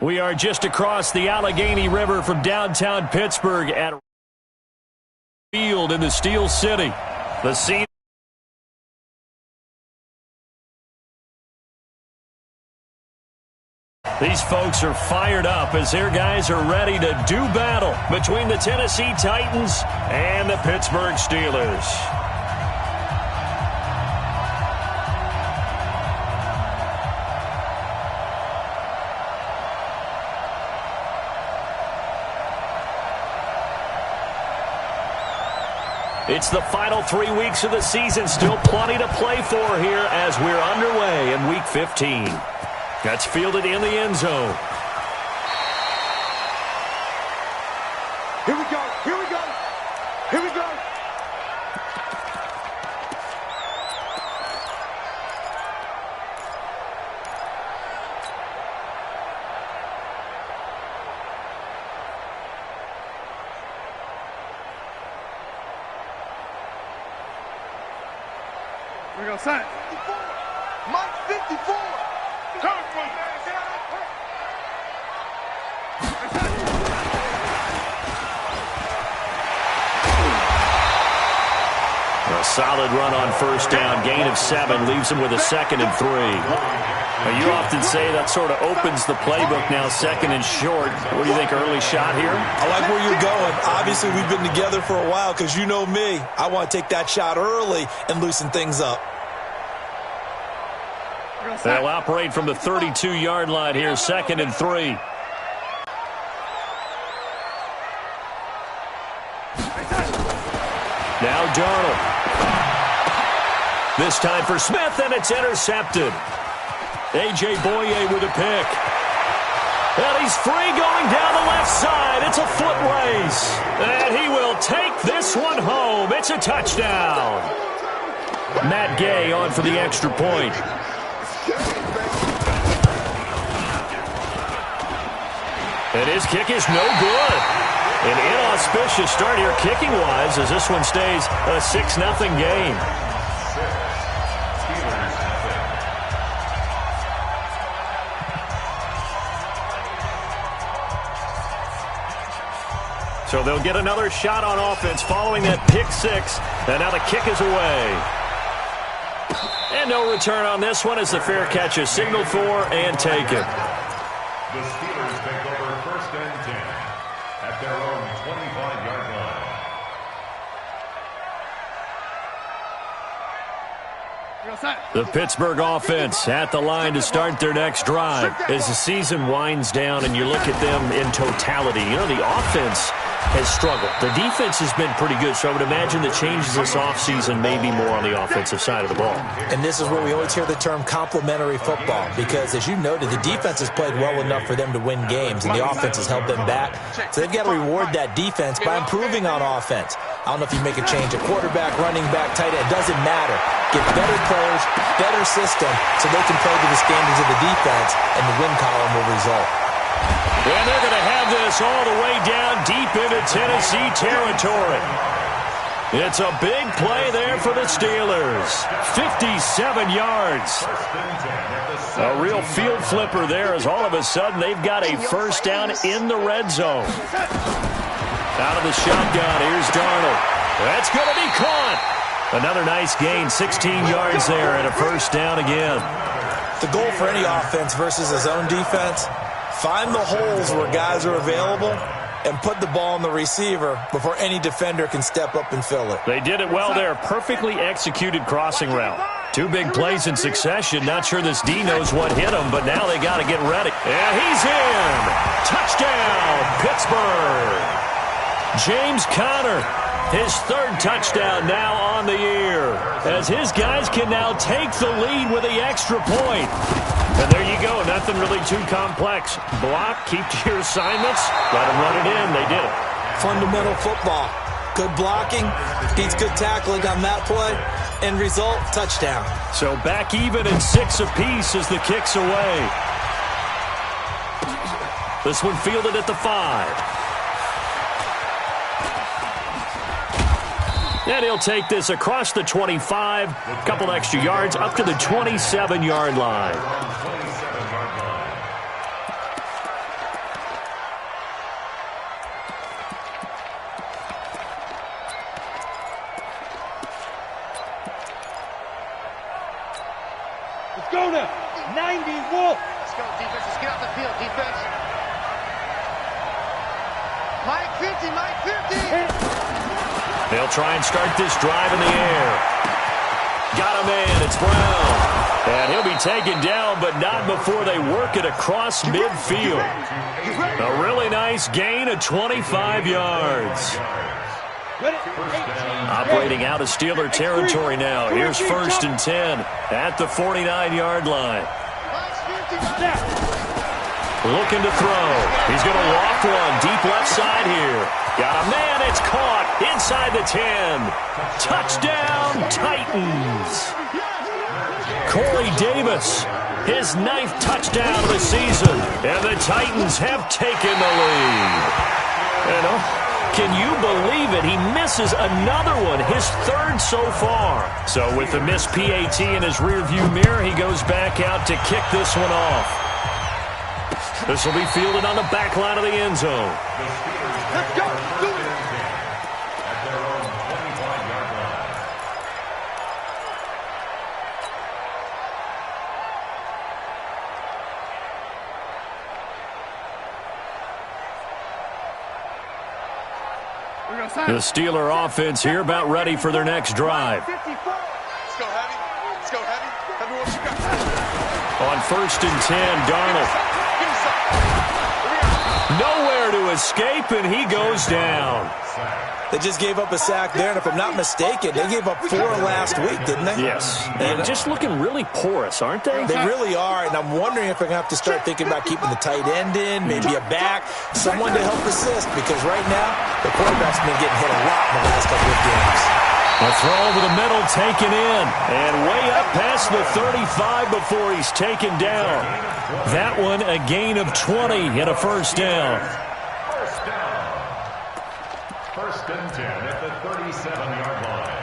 We are just across the Allegheny River from downtown Pittsburgh at field in the Steel City. The scene. These folks are fired up as their guys are ready to do battle between the Tennessee Titans and the Pittsburgh Steelers. It's the final 3 weeks of the season. Still plenty to play for here as we're underway in Week 15. That's fielded in the end zone. Here we go. Here we go. Here we go. Here we go, son. 54. Mike 54. A solid run on first down. Gain of 7 leaves him with a 2nd and 3. Now, you often say that sort of opens the playbook now, 2nd and short. What do you think, early shot here? I like where you're going. Obviously, we've been together for a while because you know me. I want to take that shot early and loosen things up. They'll operate from the 32-yard line here, 2nd and 3. Now Darnold. This time for Smith, and it's intercepted. A.J. Boye with a pick. And he's free going down the left side. It's a foot race. And he will take this one home. It's a touchdown. Matt Gay on for the extra point. And his kick is no good. An inauspicious start here kicking-wise as this one stays a 6-0 game. So they'll get another shot on offense following that pick 6. And now the kick is away. And no return on this one as the fair catch is signaled for and taken. The Steelers take over 1st and 10 at their own 25-yard line. The Pittsburgh offense at the line to start their next drive. As the season winds down and you look at them in totality, you know, the offense has struggled. The defense has been pretty good, so I would imagine the changes this offseason may be more on the offensive side of the ball. And this is where we always hear the term complementary football because, as you noted, the defense has played well enough for them to win games, and the offense has held them back. So they've got to reward that defense by improving on offense. I don't know if you make a change at quarterback, running back, tight end. It doesn't matter. Get better players, better system, so they can play to the standards of the defense, and the win column will result. And they're going to have this all the way down deep into Tennessee territory. It's a big play there for the Steelers. 57 yards. A real field flipper there as all of a sudden they've got a first down in the red zone. Out of the shotgun, here's Darnold. That's going to be caught. Another nice gain, 16 yards there and a first down again. The goal for any offense versus a zone defense, find the holes where guys are available and put the ball on the receiver before any defender can step up and fill it. They did it well there. Perfectly executed crossing route. 2 big plays in succession. Not sure this D knows what hit him, but now they got to get ready. And he's in. Touchdown, Pittsburgh. James Conner, his 3rd touchdown now on the year, as his guys can now take the lead with the extra point. And there you go, nothing really too complex. Block, keep to your assignments, let them run it in. They did it. Fundamental football. Good blocking, beats good tackling on that play. End result, touchdown. So back even in 6 apiece as the kick's away. This one fielded at the 5. And he'll take this across the 25, a couple extra yards, up to the 27-yard line. 90 Wolf. Let's go, defense. Let's get off the field, defense. Mike 50, Mike 50. They'll try and start this drive in the air. Got a man. It's Brown. And he'll be taken down, but not before they work it across midfield. A really nice gain of 25 yards. Operating out of Steeler territory now. Here's 1st and 10 at the 49-yard line. Looking to throw. He's going to walk one deep left side here. Got a man. It's caught inside the 10. Touchdown, Titans. Corey Davis, his 9th touchdown of the season. And the Titans have taken the lead. Can you believe it? He misses another one, his 3rd so far. So with the missed PAT in his rearview mirror, he goes back out to kick this one off. This will be fielded on the back line of the end zone. Let's go. Do it. At their own 25-yard line. The Steeler offense here about ready for their next drive. Let's go, Heavy. Let's go, Heavy. Heavy, what you got? On 1st and 10, Darnold. Nowhere to escape, and he goes down. They just gave up a sack there, and if I'm not mistaken, they gave up 4 last week, didn't they? Yes. And just looking really porous, aren't they? They really are, and I'm wondering if they're going to have to start thinking about keeping the tight end in, maybe a back, someone to help assist, because right now, the quarterback's been getting hit a lot in the last couple of games. A throw over the middle taken in, and way up past the 35 before he's taken down. That one a gain of 20 and a 1st down. 1st and 10 at the 37-yard line.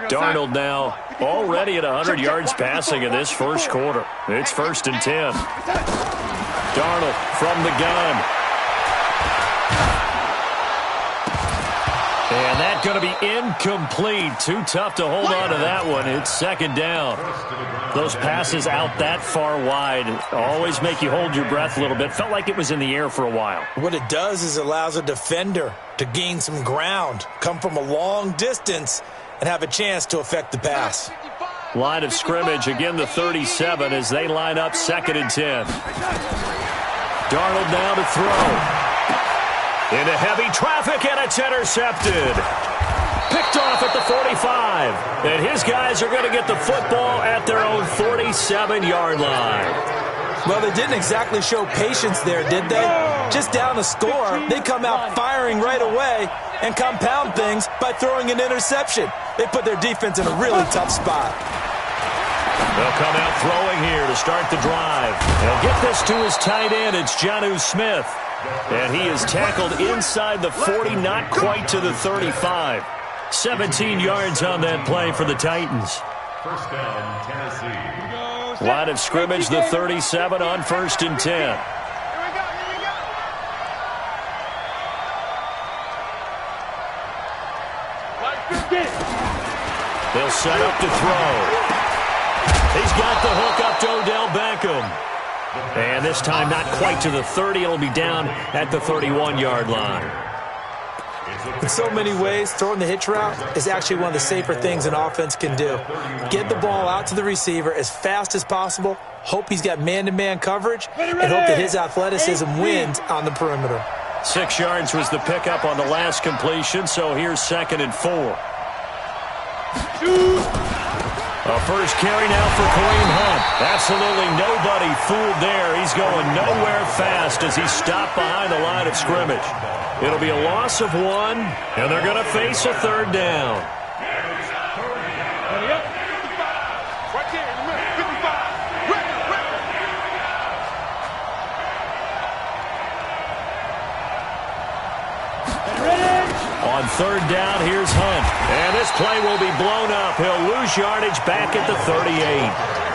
Darnold now already at 100 yards passing in this 1st quarter. It's 1st and 10. Darnold from the gun. And that's going to be incomplete. Too tough to hold on to that one. It's 2nd down. Those passes out that far wide always make you hold your breath a little bit. Felt like it was in the air for a while. What it does is it allows a defender to gain some ground, come from a long distance, and have a chance to affect the pass. Line of scrimmage, again the 37 as they line up 2nd and 10. Darnold now to throw. Into heavy traffic, and it's intercepted. Picked off at the 45. And his guys are going to get the football at their own 47-yard line. Well, they didn't exactly show patience there, did they? Just down the score, they come out firing right away and compound things by throwing an interception. They put their defense in a really tough spot. They'll come out throwing here to start the drive. They'll get this to his tight end. It's Jonnu Smith. And he is tackled inside the 40, not quite to the 35. 17 yards on that play for the Titans. 1st down, Tennessee. Line of scrimmage, the 37 on 1st and 10. They'll set up to throw. He's got the hook up to Odell Beckham. And this time not quite to the 30. It'll be down at the 31-yard line. In so many ways, throwing the hitch route is actually one of the safer things an offense can do. Get the ball out to the receiver as fast as possible, hope he's got man-to-man coverage, and hope that his athleticism wins on the perimeter. 6 yards was the pickup on the last completion, so here's 2nd and 4. A first carry now for Kareem Hunt. Absolutely nobody fooled there. He's going nowhere fast as he's stopped behind the line of scrimmage. It'll be a loss of 1, and they're going to face a 3rd down. On 3rd down, here's Hunt. And this play will be blown up. He'll lose yardage back at the 38.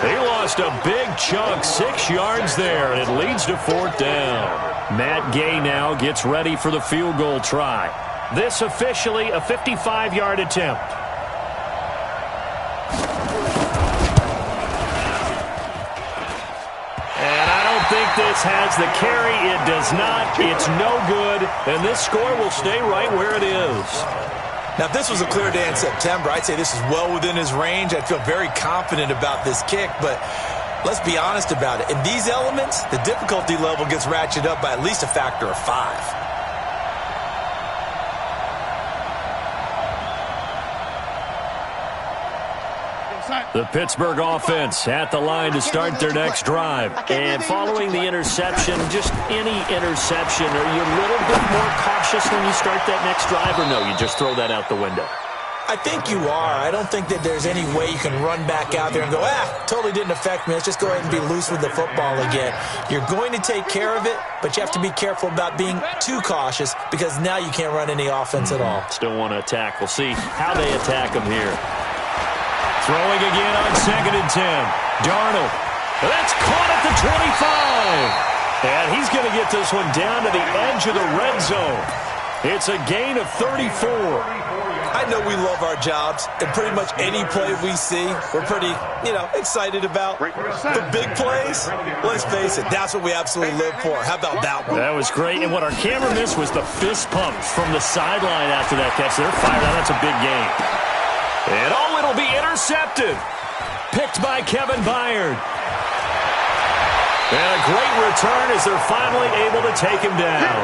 He lost a big chunk, 6 yards there, and it leads to 4th down. Matt Gay now gets ready for the field goal try. This officially a 55-yard attempt. And I don't think this has the carry. It does not. It's no good, and this score will stay right where it is. Now, if this was a clear day in September, I'd say this is well within his range. I'd feel very confident about this kick, but let's be honest about it. In these elements, the difficulty level gets ratcheted up by at least a factor of 5. The Pittsburgh offense at the line to start their next drive. And following the interception, just any interception, are you a little bit more cautious when you start that next drive, or no, you just throw that out the window? I think you are. I don't think that there's any way you can run back out there and go, totally didn't affect me. Let's just go ahead and be loose with the football again. You're going to take care of it, but you have to be careful about being too cautious because now you can't run any offense at all. Still want to attack. We'll see how they attack them here. Throwing again on 2nd and 10. Darnold. That's caught at the 25. And he's going to get this one down to the edge of the red zone. It's a gain of 34. I know we love our jobs, and pretty much any play we see, we're pretty, excited about. The big plays, let's face it, that's what we absolutely live for. How about that one? That was great, and what our camera missed was the fist pump from the sideline after that catch. They're fired out. That's a big game. And it'll be intercepted. Picked by Kevin Byard. And a great return as they're finally able to take him down.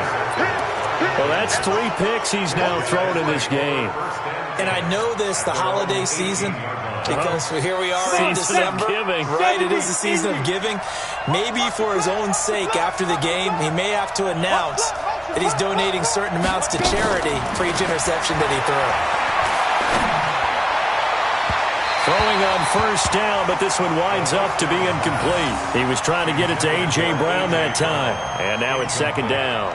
Well, that's 3 picks he's now thrown in this game. And I know this, the holiday season, because here we are in December. Giving. Right, it is the season of giving. Maybe for his own sake after the game, he may have to announce that he's donating certain amounts to charity for each interception that he threw. Throwing on 1st down, but this one winds up to be incomplete. He was trying to get it to A.J. Brown that time. And now it's 2nd down.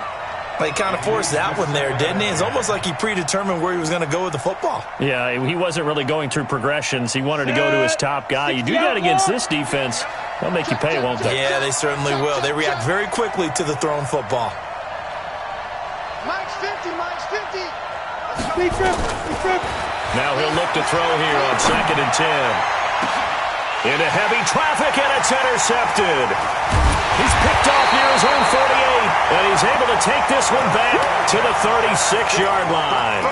He kind of forced that one there, didn't he? It's almost like he predetermined where he was going to go with the football. Yeah, he wasn't really going through progressions. He wanted to go to his top guy. You do that against this defense, they'll make you pay, won't they? Yeah, they certainly will. They react very quickly to the thrown football. Mike's 50, Mike's 50. Be trip. Now he'll look to throw here on 2nd and 10. Into heavy traffic, and it's intercepted. He's picked off near his own 48, and he's able to take this one back to the 36-yard line.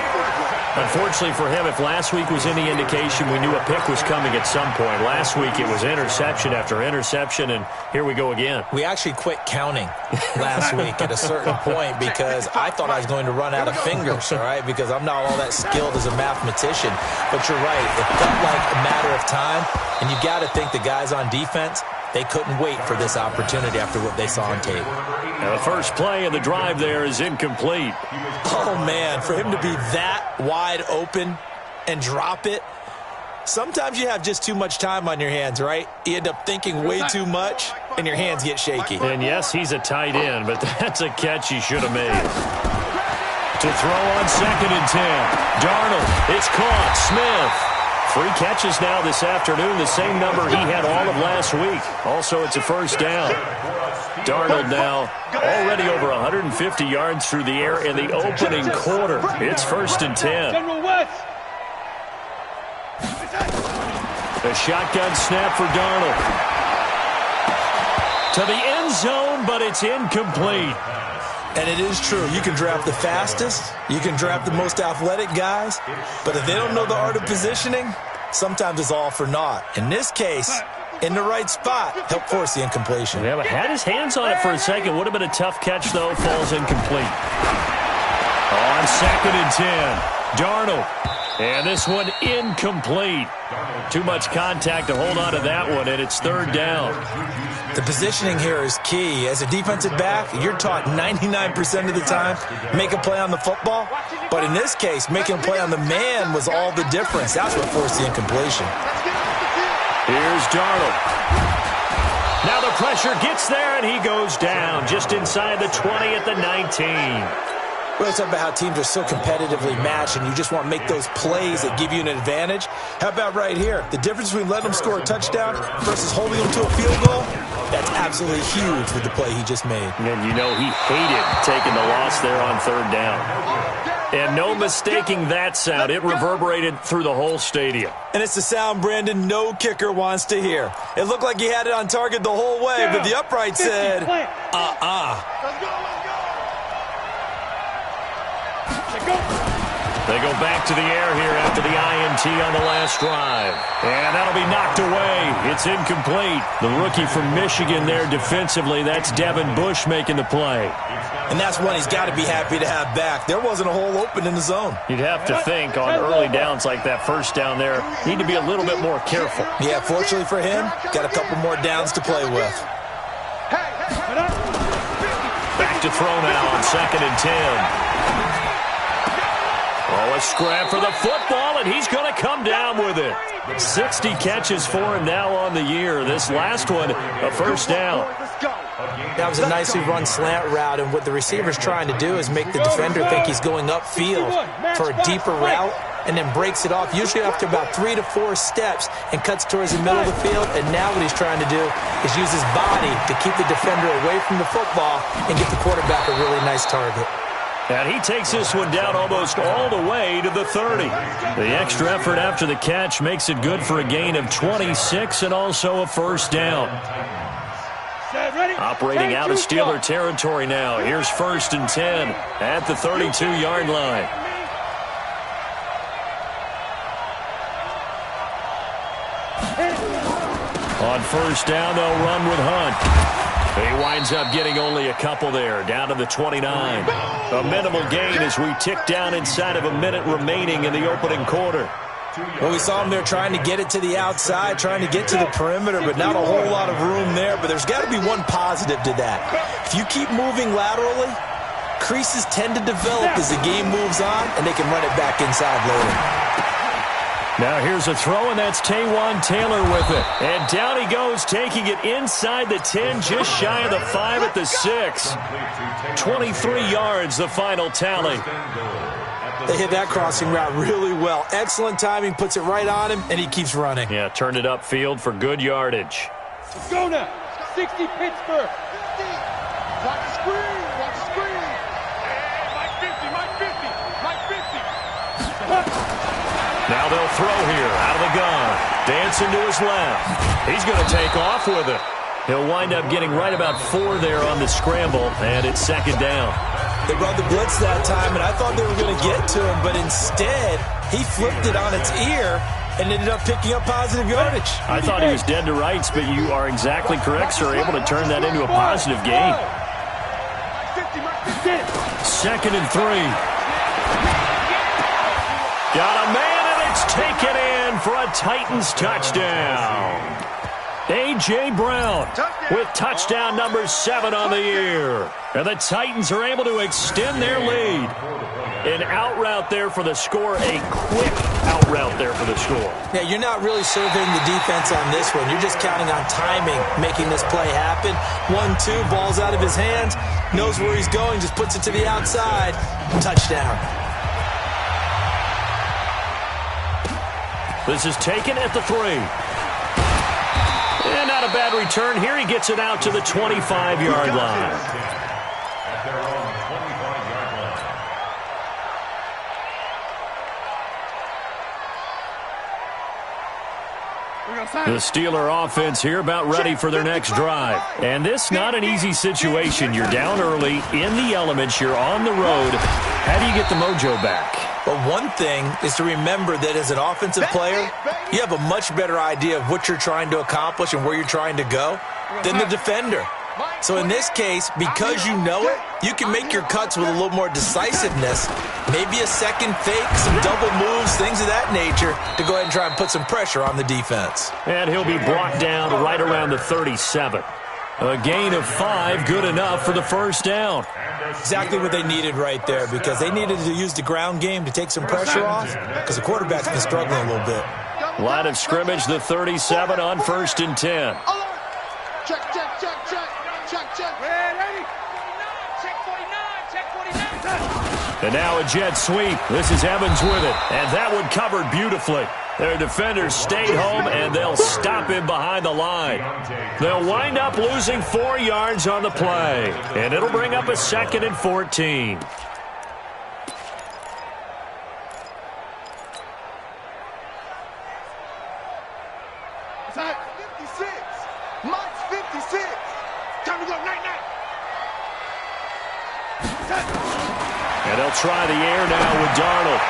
Unfortunately for him, if last week was any indication, we knew a pick was coming at some point. Last week it was interception after interception, and here we go again. We actually quit counting last week at a certain point because I thought I was going to run out of fingers, all right, because I'm not all that skilled as a mathematician. But you're right, it felt like a matter of time, and you got to think the guys on defense, they couldn't wait for this opportunity after what they saw on tape. Now the first play of the drive there is incomplete. Oh, man, for him to be that wide open and drop it, sometimes you have just too much time on your hands, right? You end up thinking way too much, and your hands get shaky. And, yes, he's a tight end, but that's a catch he should have made. To throw on 2nd and 10. Darnold, it's caught. Smith. 3 catches now this afternoon, the same number he had all of last week. Also, it's a 1st down. Darnold now already over 150 yards through the air in the opening quarter. It's 1st and 10. The shotgun snap for Darnold. To the end zone, but it's incomplete. And it is true. You can draft the fastest. You can draft the most athletic guys. But if they don't know the art of positioning, sometimes it's all for naught. In this case, in the right spot, help force the incompletion. Yeah, but had his hands on it for a second. Would have been a tough catch, though. Falls incomplete. On 2nd and 10, Darnold. And this one incomplete. Too much contact to hold on to that one, and it's 3rd down. The positioning here is key. As a defensive back, you're taught 99% of the time, make a play on the football. But in this case, making a play on the man was all the difference. That's what forced the incompletion. Here's Darnold. Now the pressure gets there, and he goes down just inside the 20 at the 19. We always talk about how teams are so competitively matched and you just want to make those plays that give you an advantage. How about right here? The difference between letting them score a touchdown versus holding them to a field goal, that's absolutely huge with the play he just made. And you know he hated taking the loss there on third down. And no mistaking that sound. It reverberated through the whole stadium. And it's the sound, Brandon, no kicker wants to hear. It looked like he had it on target the whole way, but the upright said, Let's go. They go back to the air here after the INT on the last drive. And that'll be knocked away. It's incomplete. The rookie from Michigan there defensively. That's Devin Bush making the play. And that's one he's got to be happy to have back. There wasn't a hole open in the zone. You'd have to think on early downs like that first down there, need to be a little bit more careful. Yeah, fortunately for him, got a couple more downs to play with. Back to throw now on 2nd and 10. Oh, a scrap for the football, and he's going to come down with it. 60 catches for him now on the year. This last one, a first down. That was a nicely run slant route, and what the receiver's trying to do is make the defender think he's going upfield for a deeper route and then breaks it off, usually after about 3 to 4 steps, and cuts towards the middle of the field. And now what he's trying to do is use his body to keep the defender away from the football and get the quarterback a really nice target. And he takes this one down almost all the way to the 30. The extra effort after the catch makes it good for a gain of 26 and also a first down. Operating out of Steeler territory now. Here's 1st and 10 at the 32-yard line. On first down, they'll run with Hunt. He winds up getting only a couple there, down to the 29. A minimal gain as we tick down inside of a minute remaining in the opening quarter. Well, we saw him there trying to get it to the outside, trying to get to the perimeter, but not a whole lot of room there. But there's got to be one positive to that. If you keep moving laterally, creases tend to develop as the game moves on, and they can run it back inside later. Now here's a throw, and that's Taywan Taylor with it. And down he goes, taking it inside the 10, just shy of the 5 at the 6. 23 yards, the final tally. They hit that crossing route really well. Excellent timing, puts it right on him, and he keeps running. Yeah, turned it upfield for good yardage. Let's go now. 60 Pittsburgh. Watch the screen. Watch the screen. Mike 50. Mike 50. Now they'll throw here, out of the gun. Dancing to his left. He's going to take off with it. He'll wind up getting right about 4 there on the scramble, and it's 2nd down. They brought the blitz that time, and I thought they were going to get to him, but instead, he flipped it on its ear and ended up picking up positive yardage. I thought he was dead to rights, but you are exactly correct, sir. Able to turn that into a positive gain. 2nd and 3. Got a man, and it's taken in for a Titans touchdown. A.J. Brown with touchdown number 7 on the year. And the Titans are able to extend their lead. An out route there for the score, a quick out route there for the score. Yeah, you're not really surveying the defense on this one. You're just counting on timing, making this play happen. 1-2, ball's out of his hands, knows where he's going, just puts it to the outside. Touchdown. This is taken at the 3. And not a bad return here. He gets it out to the 25-yard line. At their own 25-yard line. The Steeler offense here about ready for their next drive. And this not an easy situation. You're down early, in the elements, you're on the road. How do you get the mojo back? Well, one thing is to remember that as an offensive player, you have a much better idea of what you're trying to accomplish and where you're trying to go than the defender. So in this case, because you know it, you can make your cuts with a little more decisiveness, maybe a second fake, some double moves, things of that nature, to go ahead and try and put some pressure on the defense. And he'll be brought down right around the 37. A gain of 5, good enough for the first down. Exactly what they needed right there, because they needed to use the ground game to take some pressure off, because the quarterback's been struggling a little bit. Line of scrimmage, the 37 on 1st and 10. Check. Ready? Check 49. And now a jet sweep. This is Evans with it. And that one covered beautifully. Their defenders stayed home, and they'll stop him behind the line. They'll wind up losing 4 yards on the play. And it'll bring up a 2nd and 14. Zach, 56. Mike's 56. Time to go, night. And they'll try the air now with Darnold.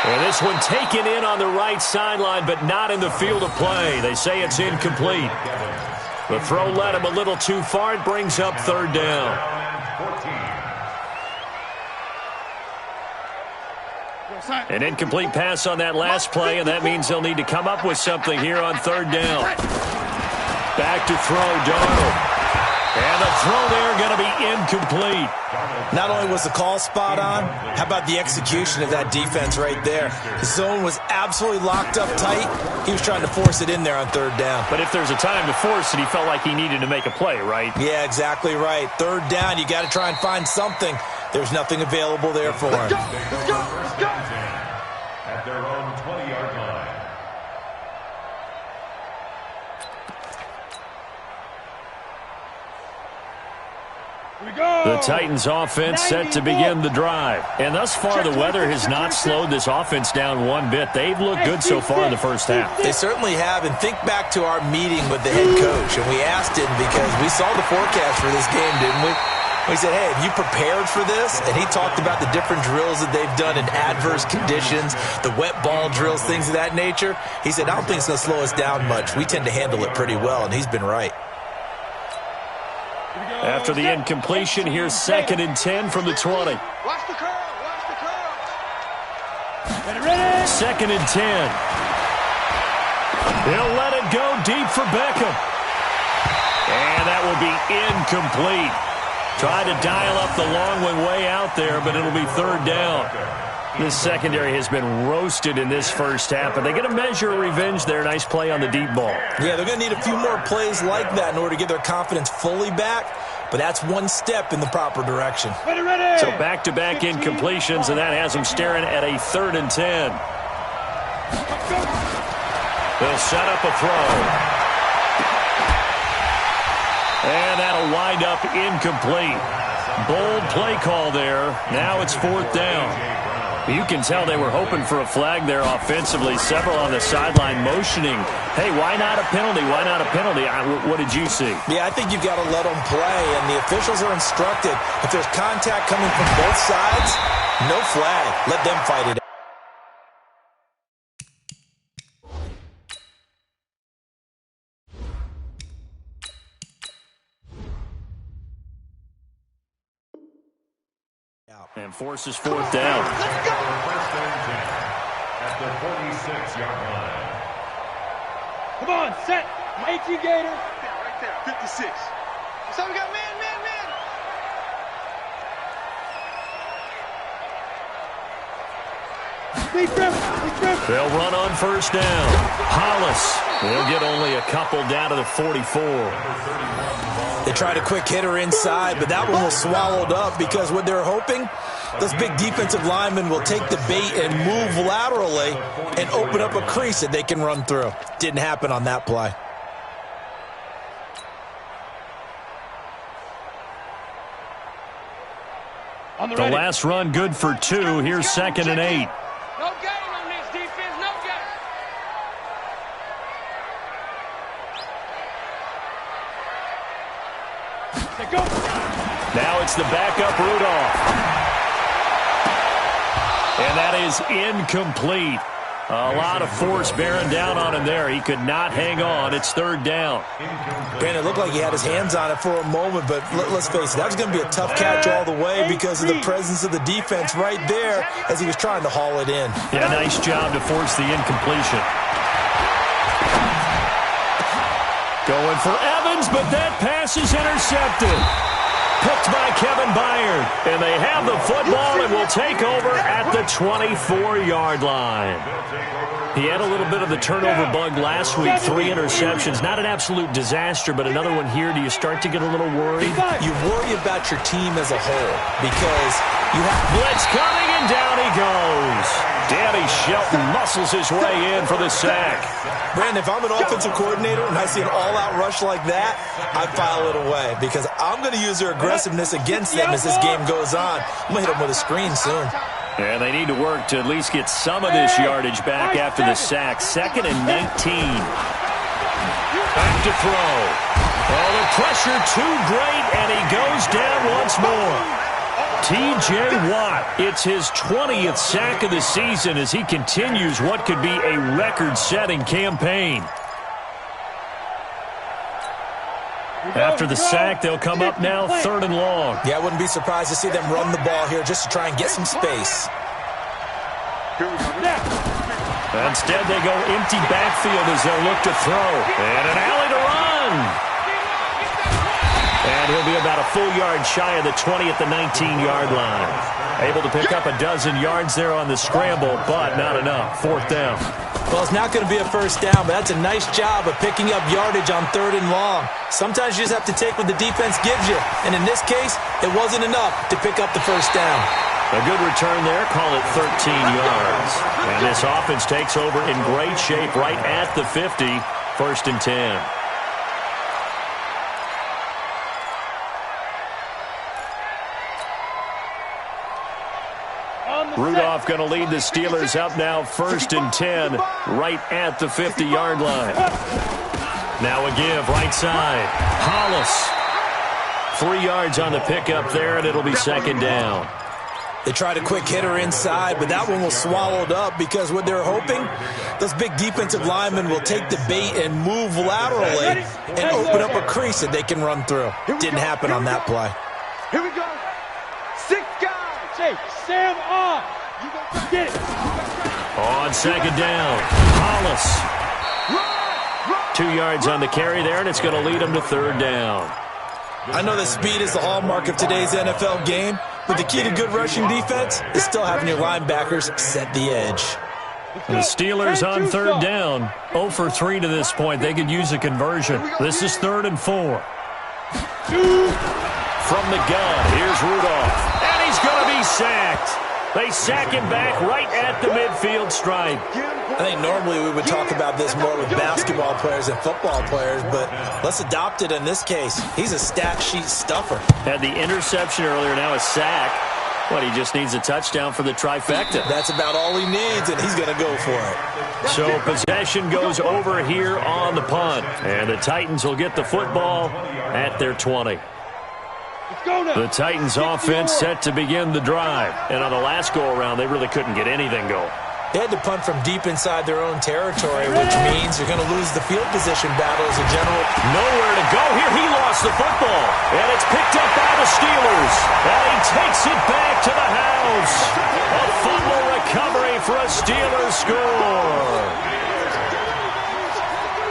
And this one taken in on the right sideline, but not in the field of play. They say it's incomplete. The throw led him a little too far. It brings up 3rd down. An incomplete pass on that last play, and that means they'll need to come up with something here on 3rd down. Back to throw, Darnold. And the throw there going to be incomplete. Not only was the call spot on, how about the execution of that defense right there? The zone was absolutely locked up tight. He was trying to force it in there on 3rd down. But if there's a time to force it, he felt like he needed to make a play, right? Yeah, exactly right. 3rd down, you got to try and find something. There's nothing available there for him. Let's go. At their own 20-yard line. The Titans offense set to begin the drive. And thus far, the weather has not slowed this offense down one bit. They've looked good so far in the first half. They certainly have. And think back to our meeting with the head coach. And we asked him because we saw the forecast for this game, didn't we? We said, hey, have you prepared for this? And he talked about the different drills that they've done in adverse conditions, the wet ball drills, things of that nature. He said, I don't think it's going to slow us down much. We tend to handle it pretty well, and he's been right. After the incompletion, here's 2nd and 10 from the 20. Watch the curl. 2nd and 10. He'll let it go deep for Beckham. And that will be incomplete. Tried to dial up the long one way out there, but it'll be 3rd down. This secondary has been roasted in this first half, but they get a measure of revenge there. Nice play on the deep ball. Yeah, they're going to need a few more plays like that in order to get their confidence fully back, but that's one step in the proper direction. So back-to-back incompletions, and that has them staring at a 3rd and 10. They'll set up a throw. And that'll wind up incomplete. Bold play call there. Now it's 4th down. You can tell they were hoping for a flag there offensively. Several on the sideline motioning. Hey, why not a penalty? Why not a penalty? What did you see? Yeah, I think you've got to let them play, and the officials are instructed. If there's contact coming from both sides, no flag. Let them fight it out. And forces 4th down. Let's go. First and 10 at the 46-yard line. Come on, set. 18 Gator. Right there, 56. So we got man. They'll run on 1st down. Hollis. They'll get only a couple down to the 44. They tried a quick hitter inside, but that one was swallowed up because what they're hoping, those big defensive linemen will take the bait and move laterally and open up a crease that they can run through. Didn't happen on that play. The last run good for 2. Here's 2nd and 8. No gain on this defense, no gain. Go. Now it's the backup Rudolph. And that is incomplete. A lot of force bearing down on him there. He could not hang on. It's 3rd down. Brandon, it looked like he had his hands on it for a moment, but let's face it, that was going to be a tough catch all the way because of the presence of the defense right there as he was trying to haul it in. Yeah, nice job to force the incompletion. Going for Evans, but that pass is intercepted. Picked by Kevin Byard. And they have the football and will take over at the 24-yard line. He had a little bit of the turnover bug last week, 3 interceptions. Not an absolute disaster, but another one here. Do you start to get a little worried? You worry about your team as a whole because you have blitz coming, and down he goes. Danny Shelton muscles his way in for the sack. Brandon, if I'm an offensive coordinator and I see an all-out rush like that, I file it away because I'm going to use their aggressiveness against them as this game goes on. I'm going to hit them with a screen soon. And they need to work to at least get some of this yardage back after the sack. 2nd and 19. Back to throw. Oh, the pressure too great, and he goes down once more. T.J. Watt, it's his 20th sack of the season as he continues what could be a record-setting campaign. After the sack, they'll come up now 3rd and long. Yeah, I wouldn't be surprised to see them run the ball here just to try and get some space. Instead, they go empty backfield as they'll look to throw. And an alley to run. And he'll be about a full yard shy of the 20 at the 19-yard line. Able to pick up a dozen yards there on the scramble, but not enough. 4th down. Well, it's not going to be a first down, but that's a nice job of picking up yardage on 3rd and long. Sometimes you just have to take what the defense gives you. And in this case, it wasn't enough to pick up the first down. A good return there. Call it 13 yards. And this offense takes over in great shape right at the 50. 1st and 10. Rudolph going to lead the Steelers up now 1st and 10 right at the 50-yard line. Now a give right side. Hollis. 3 yards on the pickup there, and it'll be 2nd down. They tried a quick hitter inside, but that one was swallowed up because what they're hoping, those big defensive linemen will take the bait and move laterally and open up a crease that they can run through. Didn't happen on that play. Here we go. 6 guys. Hey, Sam on. You go get it. On 2nd down, Hollis. 2 yards on the carry there, and it's going to lead them to 3rd down. I know that speed is the hallmark of today's NFL game, but the key to good rushing defense is still having your linebackers set the edge. The Steelers on 3rd down. 0 for 3 to this point. They could use a conversion. This is 3rd and 4. From the gun, here's Rudolph. And he's going to be sacked. They sack him back right at the midfield stripe. I think normally we would talk about this more with basketball players and football players, but let's adopt it in this case. He's a stat sheet stuffer. Had the interception earlier, now a sack. But he just needs a touchdown for the trifecta. That's about all he needs, and he's going to go for it. So possession goes over here on the punt. And the Titans will get the football at their 20. The Titans offense set to begin the drive. And on the last go-around, they really couldn't get anything going. They had to punt from deep inside their own territory, which means you're going to lose the field position battle as a general. Nowhere to go here. He lost the football. And it's picked up by the Steelers. And he takes it back to the house. A fumble recovery for a Steelers score.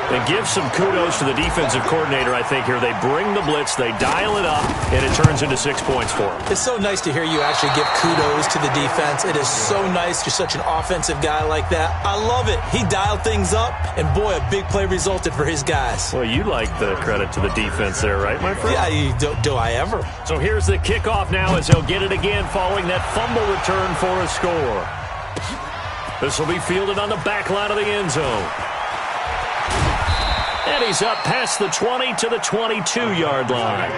And give some kudos to the defensive coordinator, I think, here. They bring the blitz, they dial it up, and it turns into 6 points for them. It's so nice to hear you actually give kudos to the defense. It is so nice. You're such an offensive guy like that. I love it. He dialed things up, and boy, a big play resulted for his guys. Well, you like the credit to the defense there, right, my friend? Yeah, do I ever? So here's the kickoff now as they'll get it again following that fumble return for a score. This will be fielded on the back line of the end zone. And he's up past the 20 to the 22-yard line.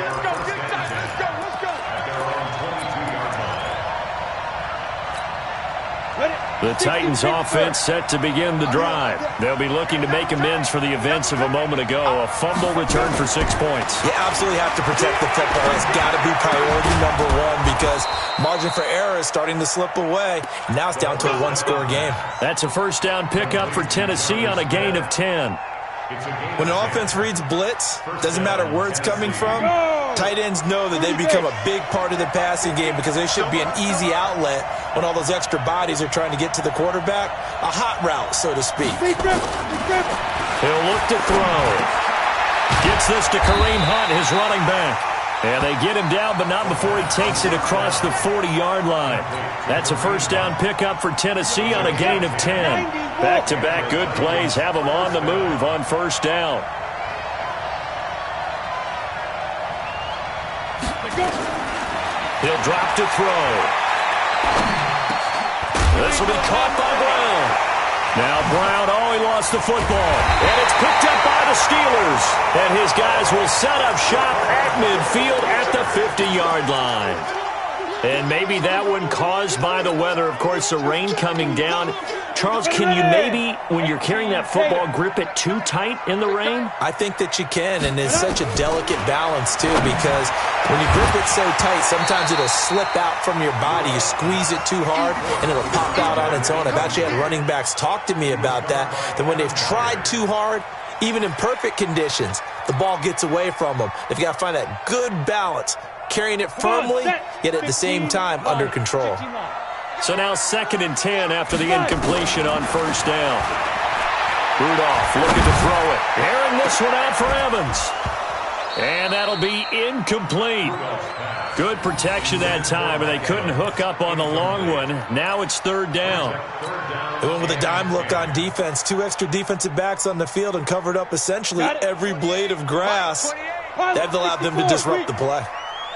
The Titans offense set to begin the drive. They'll be looking to make amends for the events of a moment ago. A fumble return for 6 points. You absolutely have to protect the football. It's got to be priority number one because margin for error is starting to slip away. Now it's down to a one-score game. That's a first down pickup for Tennessee on a gain of 10. When an offense reads blitz, doesn't matter where it's coming from, tight ends know that they become a big part of the passing game because they should be an easy outlet when all those extra bodies are trying to get to the quarterback. A hot route, so to speak. He'll look to throw. Gets this to Kareem Hunt, his running back. And they get him down, but not before he takes it across the 40-yard line. That's a first down pickup for Tennessee on a gain of 10. Back-to-back good plays have him on the move on first down. He'll drop to throw. This will be caught by Brown. Now Brown, he lost the football. And it's picked up by the Steelers. And his guys will set up shop at midfield at the 50-yard line. And maybe that one caused by the weather. Of course, the rain coming down. Charles, can you maybe, when you're carrying that football, grip it too tight in the rain? I think that you can, and it's such a delicate balance, too, because when you grip it so tight, sometimes it'll slip out from your body. You squeeze it too hard, and it'll pop out on its own. I've actually had running backs talk to me about that when they've tried too hard, even in perfect conditions, the ball gets away from them. They've got to find that good balance, carrying it firmly, yet at the same time under control. So now 2nd and 10 after the incompletion on first down. Rudolph looking to throw it. Airing this one out for Evans. And that'll be incomplete. Good protection that time, and they couldn't hook up on the long one. Now it's 3rd down. They went with a dime look on defense. 2 extra defensive backs on the field and covered up essentially every blade of grass. That allowed them to disrupt the play.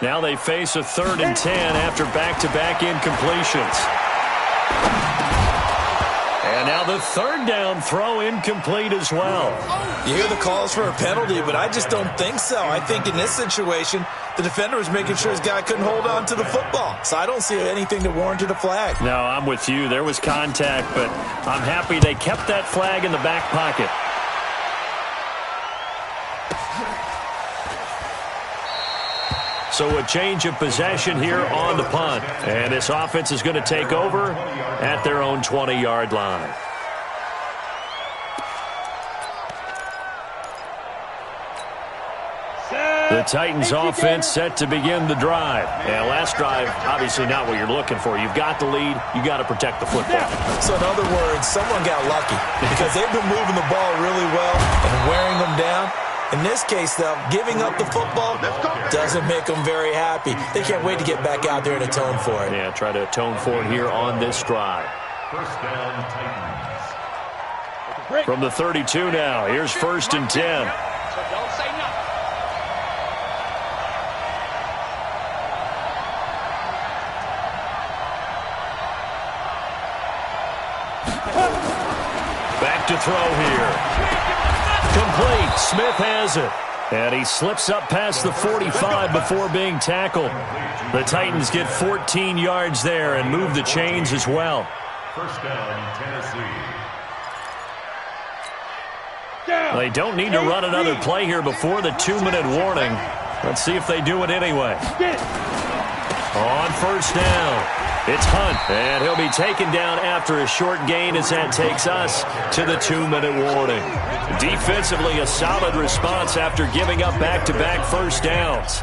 Now they face a 3rd and 10 after back-to-back incompletions. And now the 3rd down throw incomplete as well. You hear the calls for a penalty, but I just don't think so. I think in this situation, the defender was making sure his guy couldn't hold on to the football. So I don't see anything that warranted a flag. No, I'm with you. There was contact, but I'm happy they kept that flag in the back pocket. So a change of possession here on the punt. And this offense is going to take over at their own 20-yard line. The Titans offense set to begin the drive. And last drive, obviously not what you're looking for. You've got the lead. You got to protect the football. So in other words, someone got lucky because they've been moving the ball really well and wearing them down. In this case, though, giving up the football doesn't make them very happy. They can't wait to get back out there and atone for it. Yeah, try to atone for it here on this drive. First down, Titans. From the 32 now, here's 1st and 10. So don't say nothing. Back to throw here. Complete. Smith has it. And he slips up past the 45 before being tackled. The Titans get 14 yards there and move the chains as well. First down, Tennessee. They don't need to run another play here before the 2-minute warning. Let's see if they do it anyway. On first down, it's Hunt, and he'll be taken down after a short gain as that takes us to the 2-minute warning. Defensively, a solid response after giving up back-to-back first downs.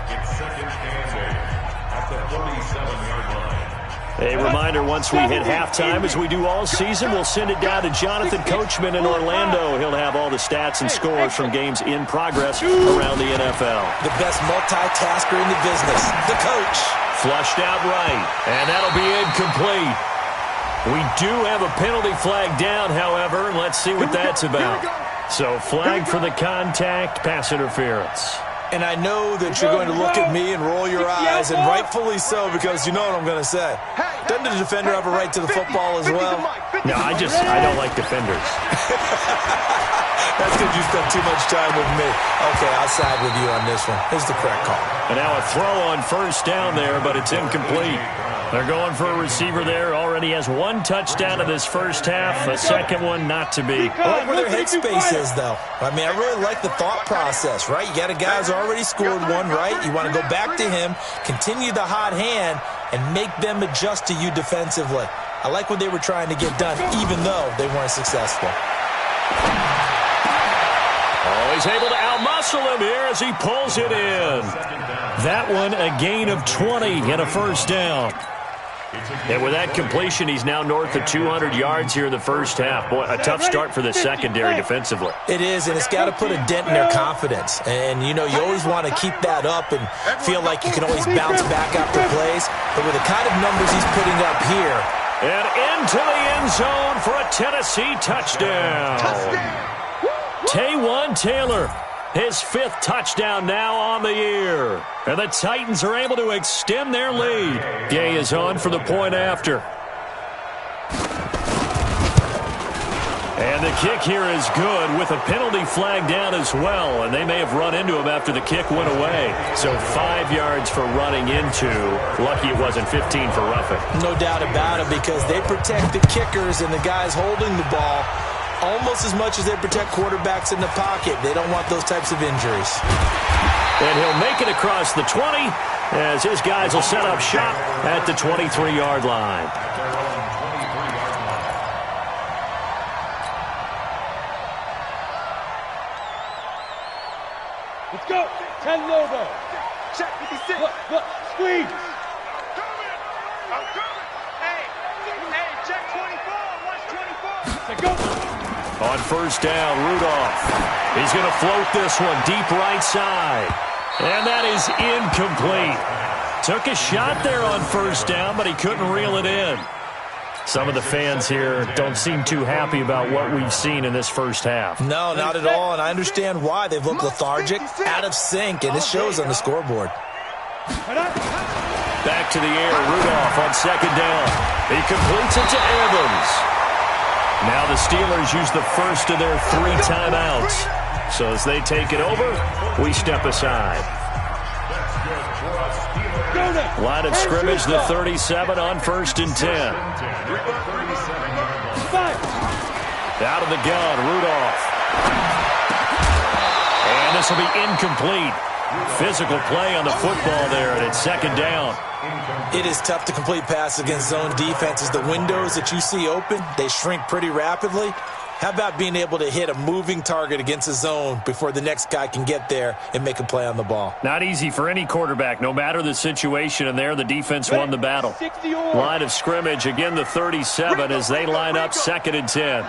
A reminder, once we hit halftime, as we do all season, we'll send it down to Jonathan Coachman in Orlando. He'll have all the stats and scores from games in progress around the NFL. The best multitasker in the business, the coach. Flushed out right, and that'll be incomplete. We do have a penalty flag down, however, and let's see what that's about. So flag for the contact, pass interference. And I know that you're going to look at me and roll your eyes, and rightfully so, because you know what I'm going to say. Doesn't the defender have a right to the football as well? No, I don't like defenders. That's because you spent too much time with me. Okay, I'll side with you on this one. Here's the correct call. And now a throw on first down there, but it's incomplete. They're going for a receiver there. Already has 1 touchdown in this first half. A second one not to be. I like where their headspace is, though. I mean, I really like the thought process, right? You got a guy who's already scored one, right? You want to go back to him, continue the hot hand, and make them adjust to you defensively. I like what they were trying to get done, even though they weren't successful. Oh, he's able to outmuscle him here as he pulls it in. That one, a gain of 20 and a first down. And with that completion, he's now north of 200 yards here in the first half. Boy, a tough start for the secondary defensively. It is, and it's got to put a dent in their confidence. And, you know, you always want to keep that up and feel like you can always bounce back after plays. But with the kind of numbers he's putting up here. And into the end zone for a Tennessee touchdown. Taywan Taylor, his 5th touchdown now on the year. And the Titans are able to extend their lead. Gay is on for the point after. And the kick here is good with a penalty flag down as well. And they may have run into him after the kick went away. So 5 yards for running into. Lucky it wasn't 15 for roughing. No doubt about it, because they protect the kickers and the guys holding the ball almost as much as they protect quarterbacks in the pocket. They don't want those types of injuries. And he'll make it across the 20 as his guys will set up shop at the 23-yard line. Let's go. 10 logo. Check 56. Look, squeeze. I'm coming. Hey, check 24. Watch 24. Let's go. On first down, Rudolph. He's going to float this one deep right side. And that is incomplete. Took a shot there on first down, but he couldn't reel it in. Some of the fans here don't seem too happy about what we've seen in this first half. No, not at all, and I understand why. They've looked lethargic, out of sync, and it shows on the scoreboard. Back to the air, Rudolph on second down. He completes it to Evans. Now the Steelers use the first of their 3 timeouts. So as they take it over, we step aside. Line of scrimmage, the 37 on 1st and 10. Out of the gun, Rudolph. And this will be incomplete. Physical play on the football there, and it's second down. It is tough to complete passes against zone defenses. The windows that you see open, they shrink pretty rapidly. How about being able to hit a moving target against a zone before the next guy can get there and make a play on the ball? Not easy for any quarterback, no matter the situation, and there the defense won the battle. Line of scrimmage, again the 37 as they line up 2nd and 10.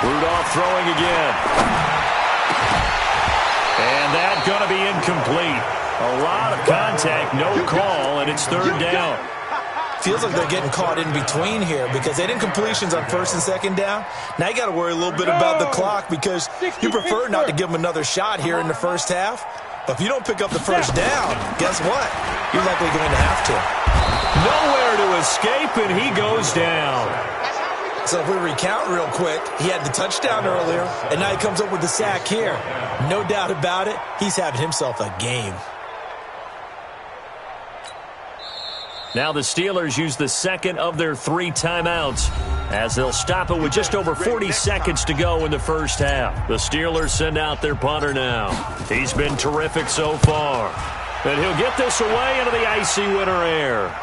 Rudolph throwing again. And that's going to be incomplete. A lot of contact, no call, and it's 3rd down. Feels like they're getting caught in between here because they did incompletions on 1st and 2nd down. Now you got to worry a little bit about the clock because you prefer not to give them another shot here in the first half. But if you don't pick up the first down, guess what? You're likely going to have to. Nowhere to escape, and he goes down. So if we recount real quick, he had the touchdown earlier, and now he comes up with the sack here. No doubt about it, he's having himself a game. Now the Steelers use the 2nd of their 3 timeouts as they'll stop it with just over 40 seconds to go in the first half. The Steelers send out their punter now. He's been terrific so far. And he'll get this away into the icy winter air.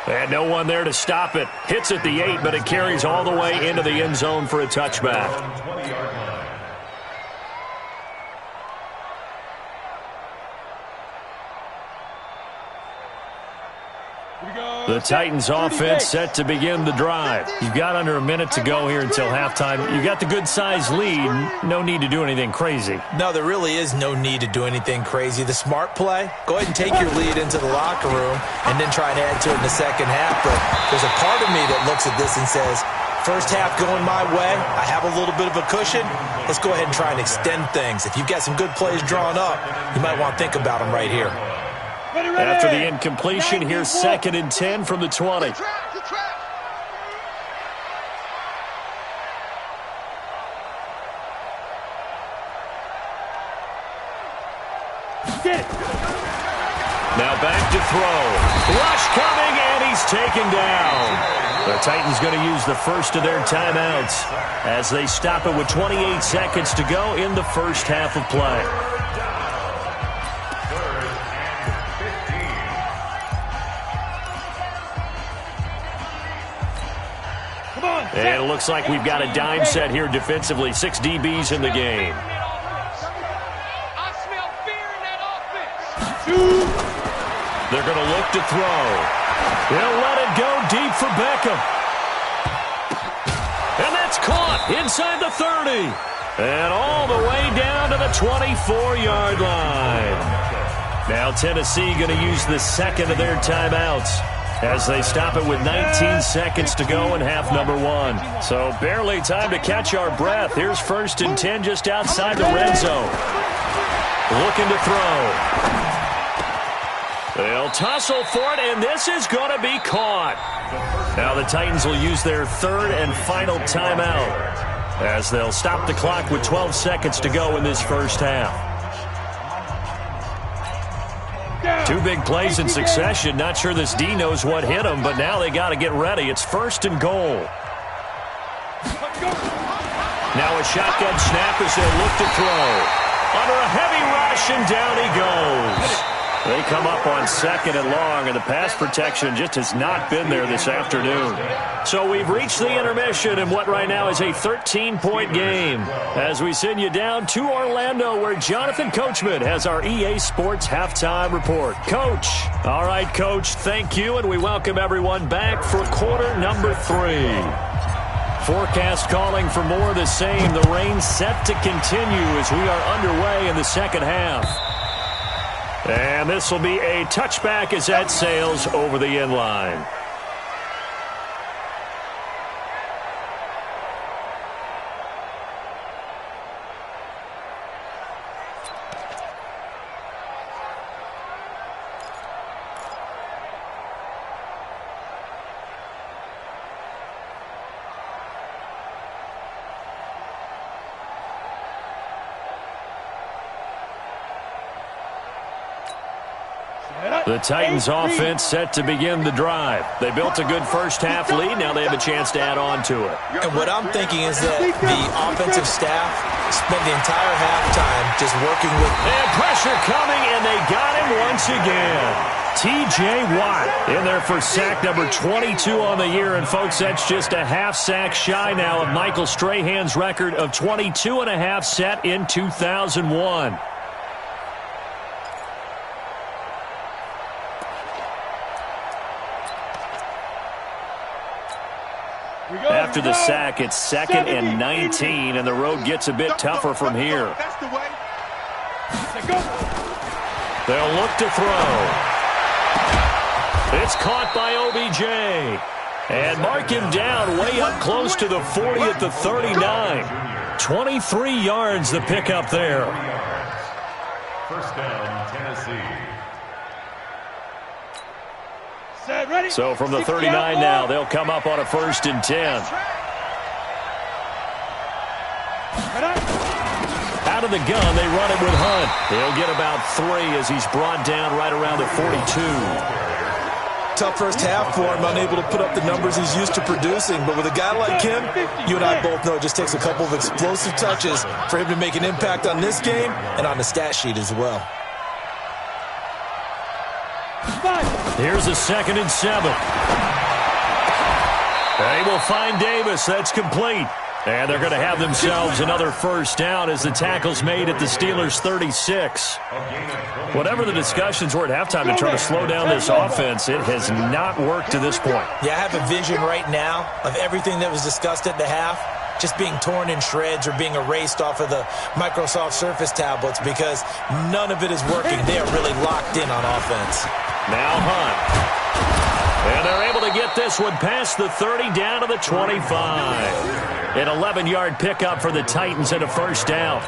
And no one there to stop it. Hits at the 8, but it carries all the way into the end zone for a touchback. The Titans offense set to begin the drive. You've got under a minute to go here until halftime. You've got the good-sized lead. No need to do anything crazy. No, there really is no need to do anything crazy. The smart play, go ahead and take your lead into the locker room and then try and add to it in the second half. But there's a part of me that looks at this and says, first half going my way, I have a little bit of a cushion. Let's go ahead and try and extend things. If you've got some good plays drawn up, you might want to think about them right here. After the incompletion, here's 2nd and 10 from the 20. Now back to throw. Rush coming, and he's taken down. The Titans going to use the first of their timeouts as they stop it with 28 seconds to go in the first half of play. And it looks like we've got a dime set here defensively. 6 DBs in the game. I smell fear in that offense. They're going to look to throw. They'll let it go deep for Beckham. And that's caught inside the 30. And all the way down to the 24-yard line. Now Tennessee going to use the second of their timeouts as they stop it with 19 seconds to go in half number 1. So barely time to catch our breath. Here's 1st and 10 just outside the red zone. Looking to throw. They'll tussle for it, and this is going to be caught. Now the Titans will use their 3rd and final timeout as they'll stop the clock with 12 seconds to go in this first half. 2 big plays in succession. Not sure this D knows what hit him, but now they got to get ready. It's 1st and goal. Now a shotgun snap as they'll look to throw. Under a heavy rush, and down he goes. They come up on 2nd and long, and the pass protection just has not been there this afternoon. So we've reached the intermission in what right now is a 13-point game as we send you down to Orlando, where Jonathan Coachman has our EA Sports halftime report. Coach. All right, Coach, thank you, and we welcome everyone back for quarter number 3. Forecast calling for more of the same. The rain set to continue as we are underway in the second half. And this will be a touchback as that sails over the end line. The Titans offense set to begin the drive. They built a good first half lead. Now they have a chance to add on to it. And what I'm thinking is that the offensive staff spent the entire halftime just working with... And pressure coming, and they got him once again. T.J. Watt in there for sack number 22 on the year. And, folks, that's just a half sack shy now of Michael Strahan's record of 22 and a half set in 2001. After the sack, it's 2nd and 19, and the road gets a bit tougher from here. They'll look to throw. It's caught by OBJ. And mark him down way up close to the 40 at the 39. 23 yards the pickup there. First down, Tennessee. So from the 39 now, they'll come up on a 1st and 10. Out of the gun, they run it with Hunt. He'll get about 3 as he's brought down right around the 42. Tough first half for him, unable to put up the numbers he's used to producing. But with a guy like him, you and I both know it just takes a couple of explosive touches for him to make an impact on this game and on the stat sheet as well. Here's a 2nd and 7. They will find Davis. That's complete. And they're going to have themselves another first down as the tackle's made at the Steelers' 36. Whatever the discussions were at halftime to try to slow down this offense, it has not worked to this point. Yeah, I have a vision right now of everything that was discussed at the half just being torn in shreds or being erased off of the Microsoft Surface tablets because none of it is working. They are really locked in on offense. Now Hunt. And they're able to get this one past the 30 down to the 25. An 11-yard pickup for the Titans and a first down.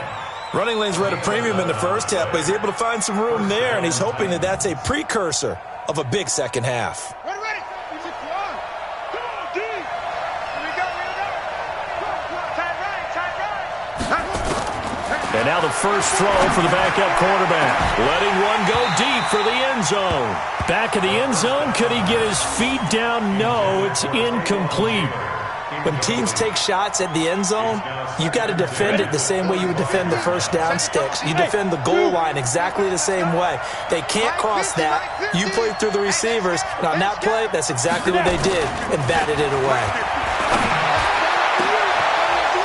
Running lanes were at a premium in the first half, but he's able to find some room there, and he's hoping that that's a precursor of a big second half. And now the first throw for the backup quarterback. Letting one go deep for the end zone. Back of the end zone. Could he get his feet down? No, it's incomplete. When teams take shots at the end zone, you've got to defend it the same way you would defend the first down sticks. You defend the goal line exactly the same way. They can't cross that. You play through the receivers. And on that play, that's exactly what they did and batted it away.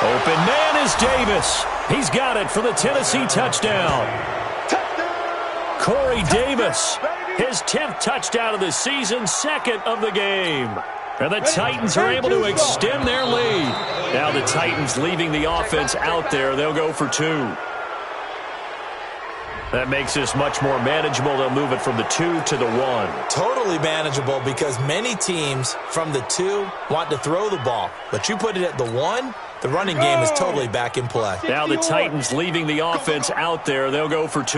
Open man is Davis. He's got it for the Tennessee touchdown. Corey Davis, his 10th touchdown of the season, 2nd of the game. And the Titans are able to extend their lead. Now the Titans leaving the offense out there. They'll go for 2. That makes this much more manageable. They'll move it from the 2 to the 1. Totally manageable because many teams from the 2 want to throw the ball. But you put it at the 1, the running game is totally back in play. Now the Titans leaving the offense out there. They'll go for 2.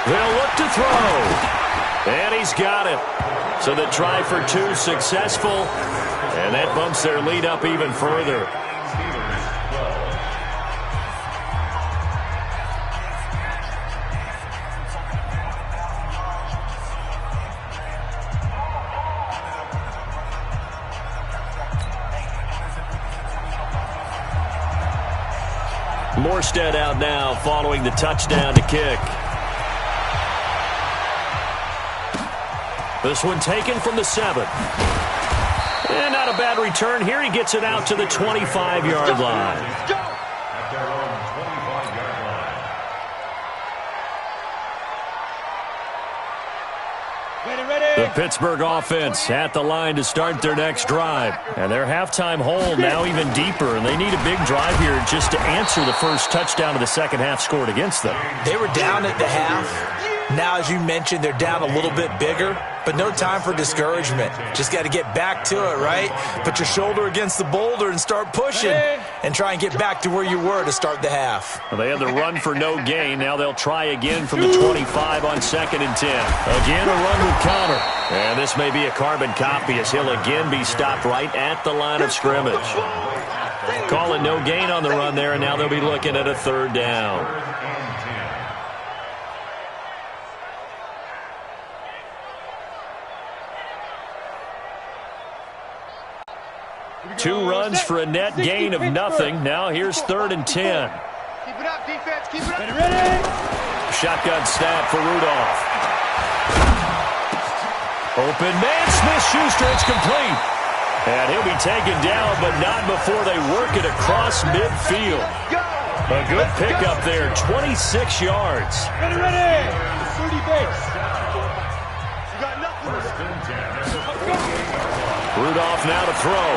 They'll look to throw. And he's got it. So the try for 2 successful. And that bumps their lead up even further. Morstead out now following the touchdown to kick. This one taken from the 7. And not a bad return here. He gets it out to the 25-yard line. At their own 25-yard line. The Pittsburgh offense at the line to start their next drive. And their halftime hole now even deeper. And they need a big drive here just to answer the first touchdown of the second half scored against them. They were down at the half. Now, as you mentioned, they're down a little bit bigger, but no time for discouragement. Just got to get back to it, right? Put your shoulder against the boulder and start pushing and try and get back to where you were to start the half. Well, they had the run for no gain. Now they'll try again from the 25 on 2nd and 10. Again, a run with counter. And this may be a carbon copy as he'll again be stopped right at the line of scrimmage. Call it no gain on the run there, and now they'll be looking at a 3rd down. 2 runs for a net gain of nothing. Now here's 3rd and 10. Keep it up, defense. Keep it up. Ready? Shotgun snap for Rudolph. Open man, Smith-Schuster. It's complete. And he'll be taken down, but not before they work it across midfield. A good pickup there, 26 yards. Ready. 30 base. You got nothing. Rudolph now to throw.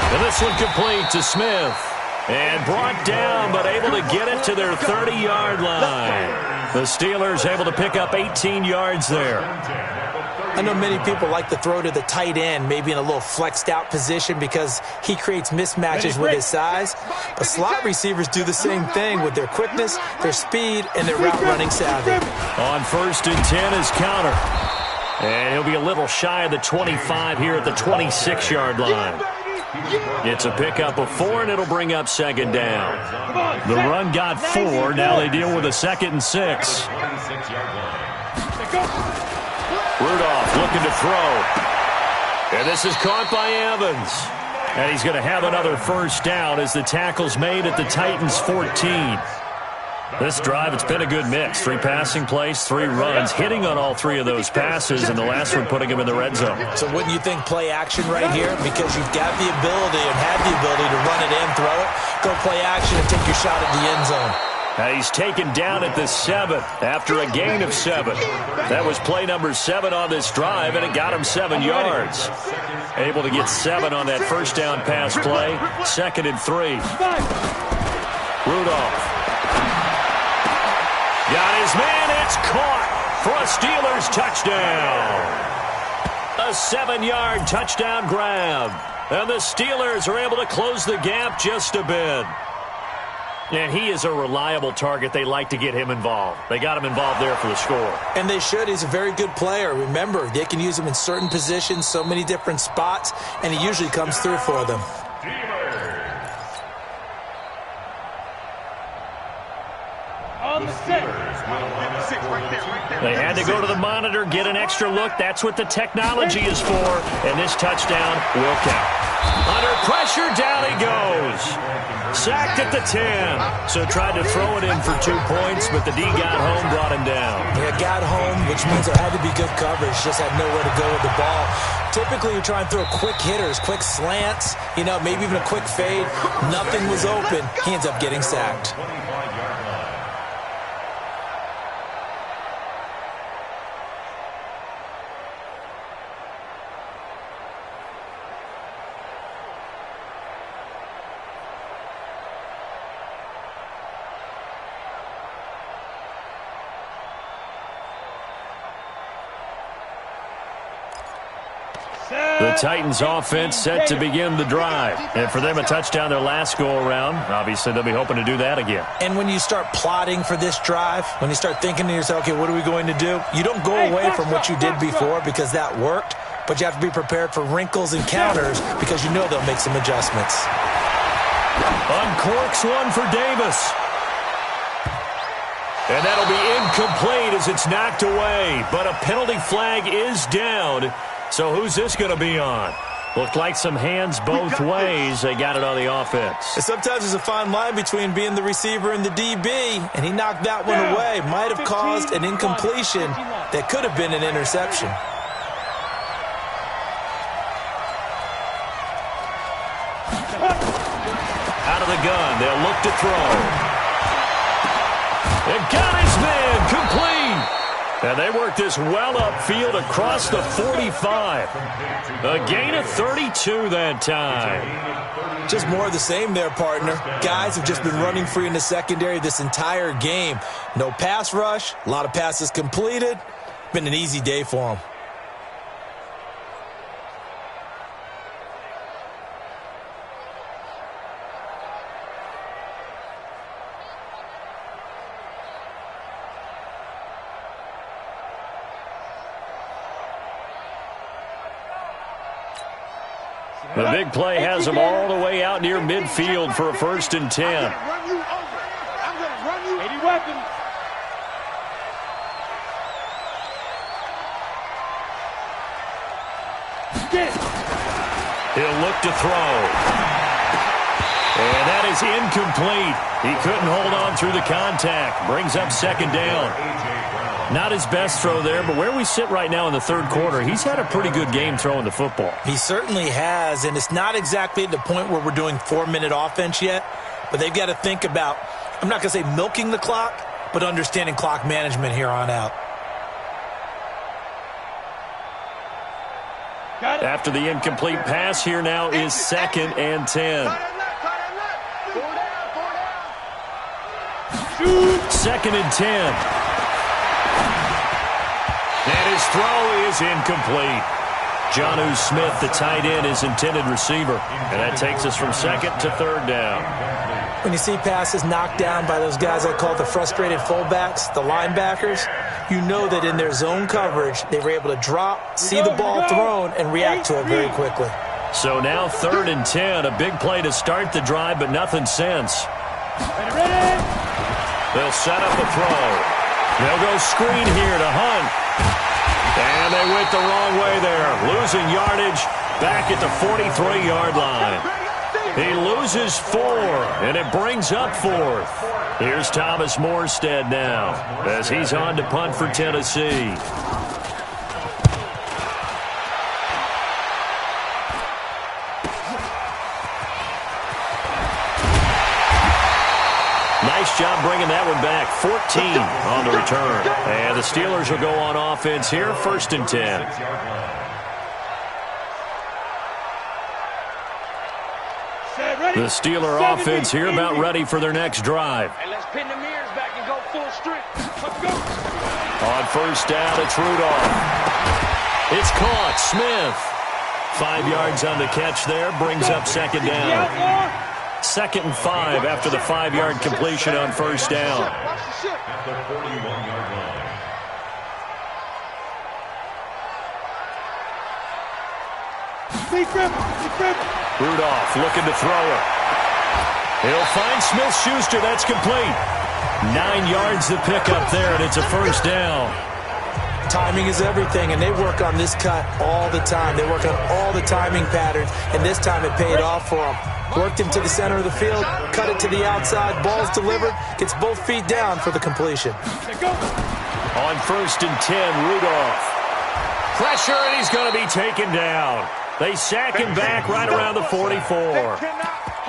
And this one complete to Smith. And brought down, but able to get it to their 30-yard line. The Steelers able to pick up 18 yards there. I know many people like to throw to the tight end, maybe in a little flexed out position because he creates mismatches with his size. But slot receivers do the same thing with their quickness, their speed, and their route running savvy. On 1st and 10 is counter. And he'll be a little shy of the 25 here at the 26-yard line. It's a pickup of 4, and it'll bring up 2nd down. The run got 4. Now they deal with a 2nd and 6. Rudolph looking to throw. And this is caught by Evans. And he's going to have another 1st down as the tackle's made at the Titans' 14. This drive, it's been a good mix. 3 passing plays, 3 runs, hitting on all 3 of those passes, and the last one putting him in the red zone. So wouldn't you think play action right here? Because you've got the ability and have the ability to run it in, throw it, go play action, and take your shot at the end zone. Now he's taken down at the 7th after a gain of 7. That was play number 7 on this drive, and it got him 7 yards. Able to get 7 on that 1st down pass play. 2nd and 3. Rudolph. Got his man. It's caught for a Steelers touchdown. A 7-yard touchdown grab. And the Steelers are able to close the gap just a bit. And he is a reliable target. They like to get him involved. They got him involved there for the score. And they should. He's a very good player. Remember, they can use him in certain positions, so many different spots, and he usually comes through for them. On the set. They had to go to the monitor, get an extra look. That's what the technology is for. And this touchdown will count. Under pressure, down he goes. Sacked at the 10. So tried to throw it in for 2 points, but the D got home, brought him down. Yeah, got home, which means there had to be good coverage. Just had nowhere to go with the ball. Typically, you're trying to throw quick hitters, quick slants, maybe even a quick fade. Nothing was open. He ends up getting sacked. The Titans offense set to begin the drive. And for them, a touchdown their last go-around. Obviously, they'll be hoping to do that again. And when you start plotting for this drive, when you start thinking to yourself, okay, what are we going to do? You don't go away from what you did before because that worked, but you have to be prepared for wrinkles and counters because you know they'll make some adjustments. Uncorks one for Davis. And that'll be incomplete as it's knocked away. But a penalty flag is down. So who's this going to be on? Looked like some hands both ways. They got it on the offense. And sometimes there's a fine line between being the receiver and the DB, and he knocked that one away. Might have caused an incompletion that could have been an interception. Out of the gun, they'll look to throw. And got his man, complete. And they work this well upfield across the 45. A gain of 32 that time. Just more of the same there, partner. Guys have just been running free in the secondary this entire game. No pass rush, a lot of passes completed. Been an easy day for them. The big play has them all the way out near midfield for a 1st and 10. I'm gonna run you over. I'm gonna run you. 80 weapons. He'll look to throw. And that is incomplete. He couldn't hold on through the contact. Brings up 2nd down. Not his best throw there, but where we sit right now in the 3rd quarter, he's had a pretty good game throwing the football. He certainly has, and it's not exactly at the point where we're doing 4-minute offense yet, but they've got to think about, I'm not going to say milking the clock, but understanding clock management here on out. After the incomplete pass, here now is 2nd and 10. 2nd and 10. And his throw is incomplete. Jonnu Smith, the tight end, is intended receiver. And that takes us from 2nd to 3rd down. When you see passes knocked down by those guys I call the frustrated fullbacks, the linebackers, you know that in their zone coverage, they were able to drop, see the ball thrown, and react to it very quickly. So now 3rd and 10, a big play to start the drive, but nothing since. They'll set up a throw. They'll go screen here to Hunt. And they went the wrong way there, losing yardage back at the 43-yard line. He loses 4, and it brings up 4th. Here's Thomas Morstead now as he's on to punt for Tennessee. Nice job bringing that one back. 14 on the return. And the Steelers will go on offense here, 1st and 10. The Steeler offense here about ready for their next drive. Hey, let's pin the mirrors back and go full strength. Let's go. On 1st down, it's Rudolph. It's caught. Smith. 5 yards on the catch there. Brings up 2nd down. 2nd and 5 after the 5-yard completion on 1st down. At the 41-yard line. Rudolph looking to throw it. He'll find Smith-Schuster. That's complete. 9 yards to pick up there, and it's a 1st down. Timing is everything, and they work on this cut all the time. They work on all the timing patterns, and this time it paid off for them. Worked him to the center of the field, cut it to the outside, ball's delivered, gets both feet down for the completion. On 1st and 10, Rudolph. Pressure, and he's going to be taken down. They sack him back right around the 44.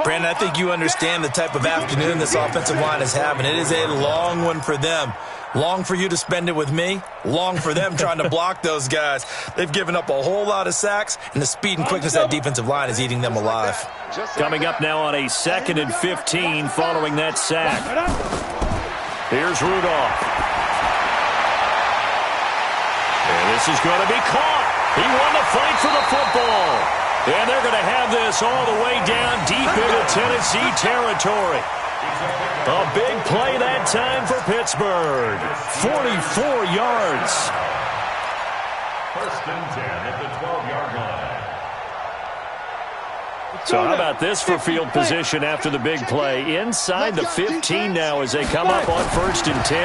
Brandon, I think you understand the type of afternoon this offensive line is having. It is a long one for them. Long for you to spend it with me. Long for them trying to block those guys. They've given up a whole lot of sacks, and the speed and quickness of that defensive line is eating them alive. Coming up now on a 2nd and 15 following that sack. Here's Rudolph. And this is going to be caught. He won the fight for the football. And they're going to have this all the way down deep into Tennessee territory. A big play that time for Pittsburgh. 44 yards. 1st and 10 at the 12-yard line. So how about this for field position after the big play? Inside the 15 now as they come up on 1st and 10.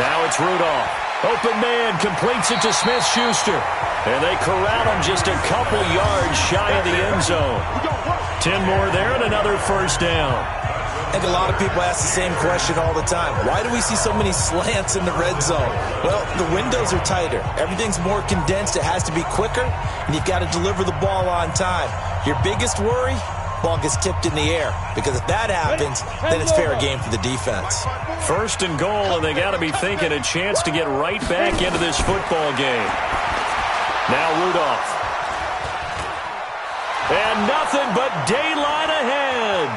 Now it's Rudolph. Open man completes it to Smith-Schuster. And they corral him just a couple yards shy of the end zone. 10 more there and another 1st down. I think a lot of people ask the same question all the time. Why do we see so many slants in the red zone? Well, the windows are tighter. Everything's more condensed. It has to be quicker, and you've got to deliver the ball on time. Your biggest worry, ball gets tipped in the air, because if that happens, then it's fair game for the defense. 1st and goal, and they got to be thinking a chance to get right back into this football game. Now Rudolph. And nothing but daylight ahead.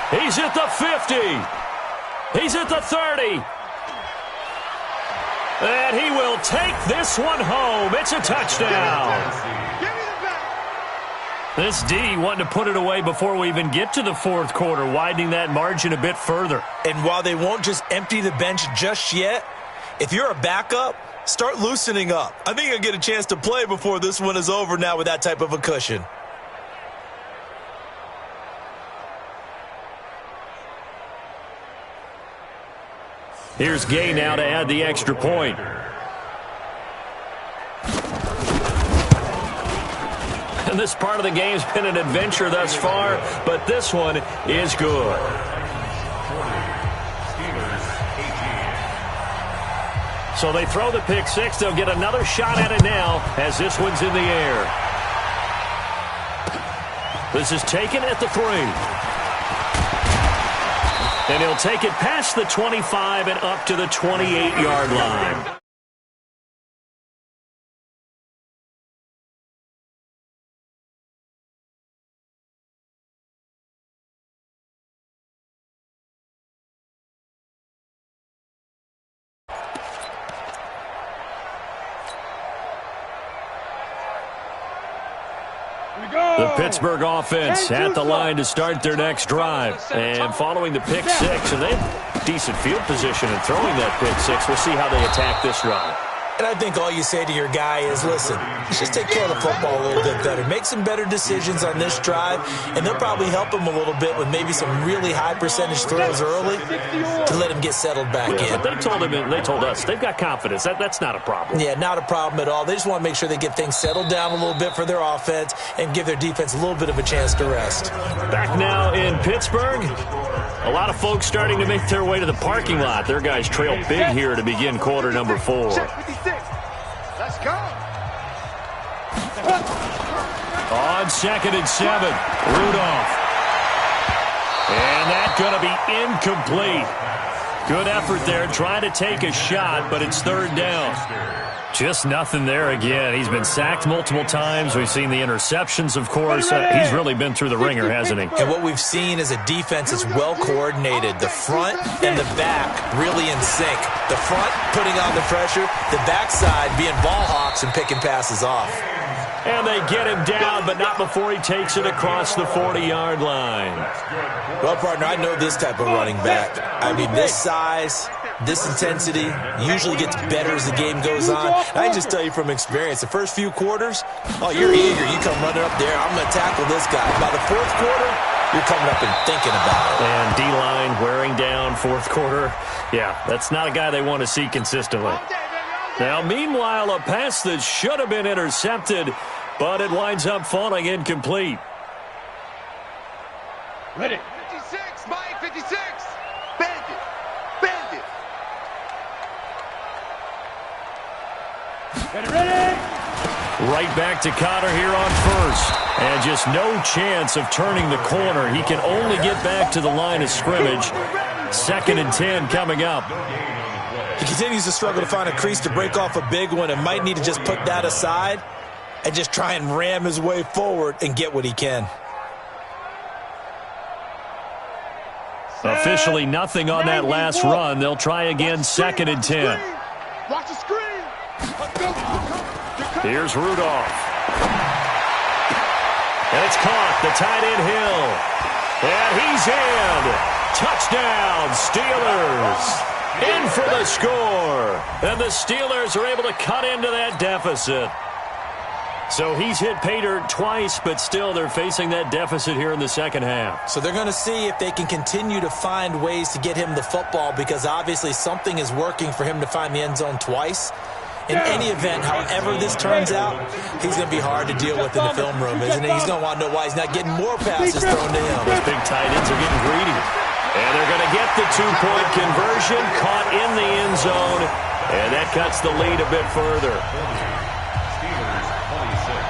He's at the 50. He's at the 30. And he will take this one home. It's a touchdown. This D wanting to put it away before we even get to the 4th quarter, widening that margin a bit further. And while they won't just empty the bench just yet, if you're a backup, start loosening up. I think you'll get a chance to play before this one is over now with that type of a cushion. Here's Gay now to add the extra point. And this part of the game's been an adventure thus far, but this one is good. So they throw the pick six. They'll get another shot at it now as this one's in the air. This is taken at the 3. And he'll take it past the 25 and up to the 28-yard line. The Pittsburgh offense at the line to start their next drive. And following the pick six, and they have decent field position in throwing that pick six. We'll see how they attack this drive. And I think all you say to your guy is, listen, let's just take care of the football a little bit better. Make some better decisions on this drive, and they'll probably help him a little bit with maybe some really high percentage throws early to let him get settled back in. But they told him, and they told us, they've got confidence. That's not a problem. Yeah, not a problem at all. They just want to make sure they get things settled down a little bit for their offense and give their defense a little bit of a chance to rest. Back now in Pittsburgh, a lot of folks starting to make their way to the parking lot. Their guys trail big here to begin quarter number 4. Let's go. On 2nd and 7, Rudolph. And that's going to be incomplete. Good effort there, trying to take a shot, but it's 3rd down. Just nothing there again. He's been sacked multiple times. We've seen the interceptions, of course. He's really been through the ringer, hasn't he? And what we've seen is a defense that's well coordinated. The front and the back really in sync. The front putting on the pressure, the backside being ball hawks and picking passes off. And they get him down, but not before he takes it across the 40-yard line. Well, partner, I know this type of running back. I mean, this size, this intensity usually gets better as the game goes on. And I can just tell you from experience, the first few quarters, oh, you're eager. You come running up there. I'm going to tackle this guy. By the 4th quarter, you're coming up and thinking about it. And D-line wearing down 4th quarter. Yeah, that's not a guy they want to see consistently. Now, meanwhile, a pass that should have been intercepted, but it winds up falling incomplete. Ready. 56, Mike, 56. Bend it. Bend it. Ready. Right back to Connor here on first. And just no chance of turning the corner. He can only get back to the line of scrimmage. 2nd and 10 coming up. He continues to struggle to find a crease to break off a big one and might need to just put that aside and just try and ram his way forward and get what he can. Officially nothing on that last run. They'll try again, 2nd and 10. Watch the screen. Here's Rudolph. And it's caught. The tight end Hill. And he's in. Touchdown, Steelers. In for the score. And the Steelers are able to cut into that deficit. So he's hit pay dirt twice, but still they're facing that deficit here in the second half. So they're going to see if they can continue to find ways to get him the football, because obviously something is working for him to find the end zone twice. In any event, however this turns out, he's going to be hard to deal with in the film room, isn't he? He's going to want to know why he's not getting more passes thrown to him. Those big tight ends are getting greedy. And they're going to get the two-point conversion, caught in the end zone, and that cuts the lead a bit further. Steelers 26.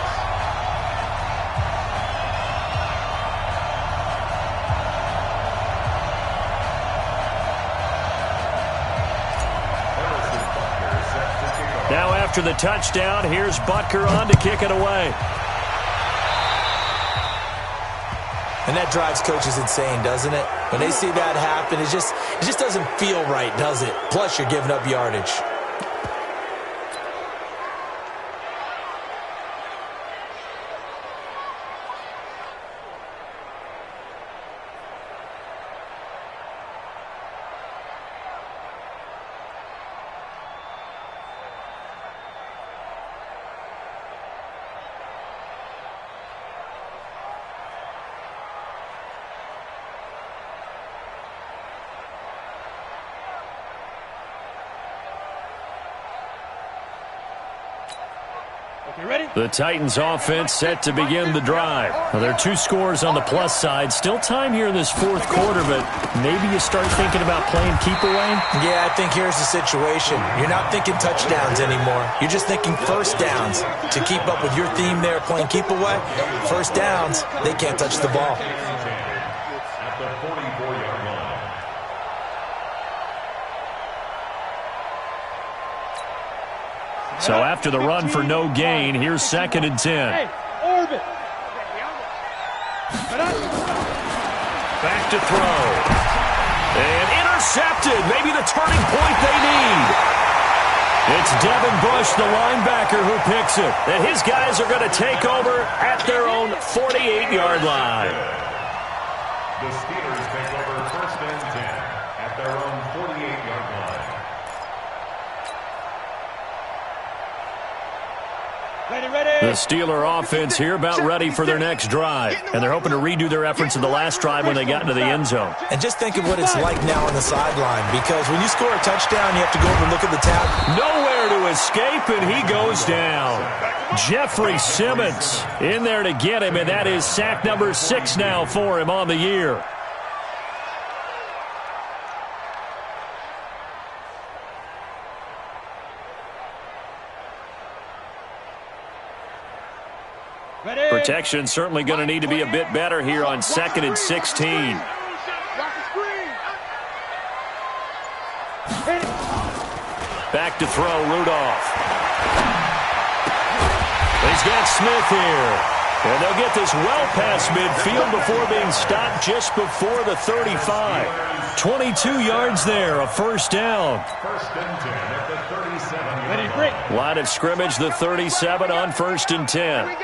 Now after the touchdown, here's Butker on to kick it away. And that drives coaches insane, doesn't it? When they see that happen, it just doesn't feel right, does it? Plus, you're giving up yardage. The Titans offense set to begin the drive. Now, there are 2 scores on the plus side. Still time here in this fourth quarter, but maybe you start thinking about playing keep away? Yeah, I think here's the situation. You're not thinking touchdowns anymore. You're just thinking first downs. To keep up with your theme there, playing keep away, first downs, they can't touch the ball. At the 44-yard line. So after the run for no gain, here's 2nd and 10. Hey, orbit. Back to throw. And intercepted. Maybe the turning point they need. It's Devin Bush, the linebacker, who picks it. And his guys are going to take over at their own 48-yard line. The Steelers take over 1st and 10 at their own 48-yard line. Ready. The Steeler offense here about ready for their next drive. And they're hoping to redo their efforts in the last drive when they got into the end zone. And just think of what it's like now on the sideline, because when you score a touchdown, you have to go over and look at the tab. Nowhere to escape, and he goes down. Jeffrey Simmons in there to get him, and that is sack number 6 now for him on the year. Protection certainly going to need to be a bit better here on 2nd and 16. Back to throw, Rudolph. He's got Smith here. And they'll get this well past midfield before being stopped just before the 35. 22 yards there, a first down. 1st and 10 at the 37-yard line. Line of scrimmage, the 37 on 1st and 10.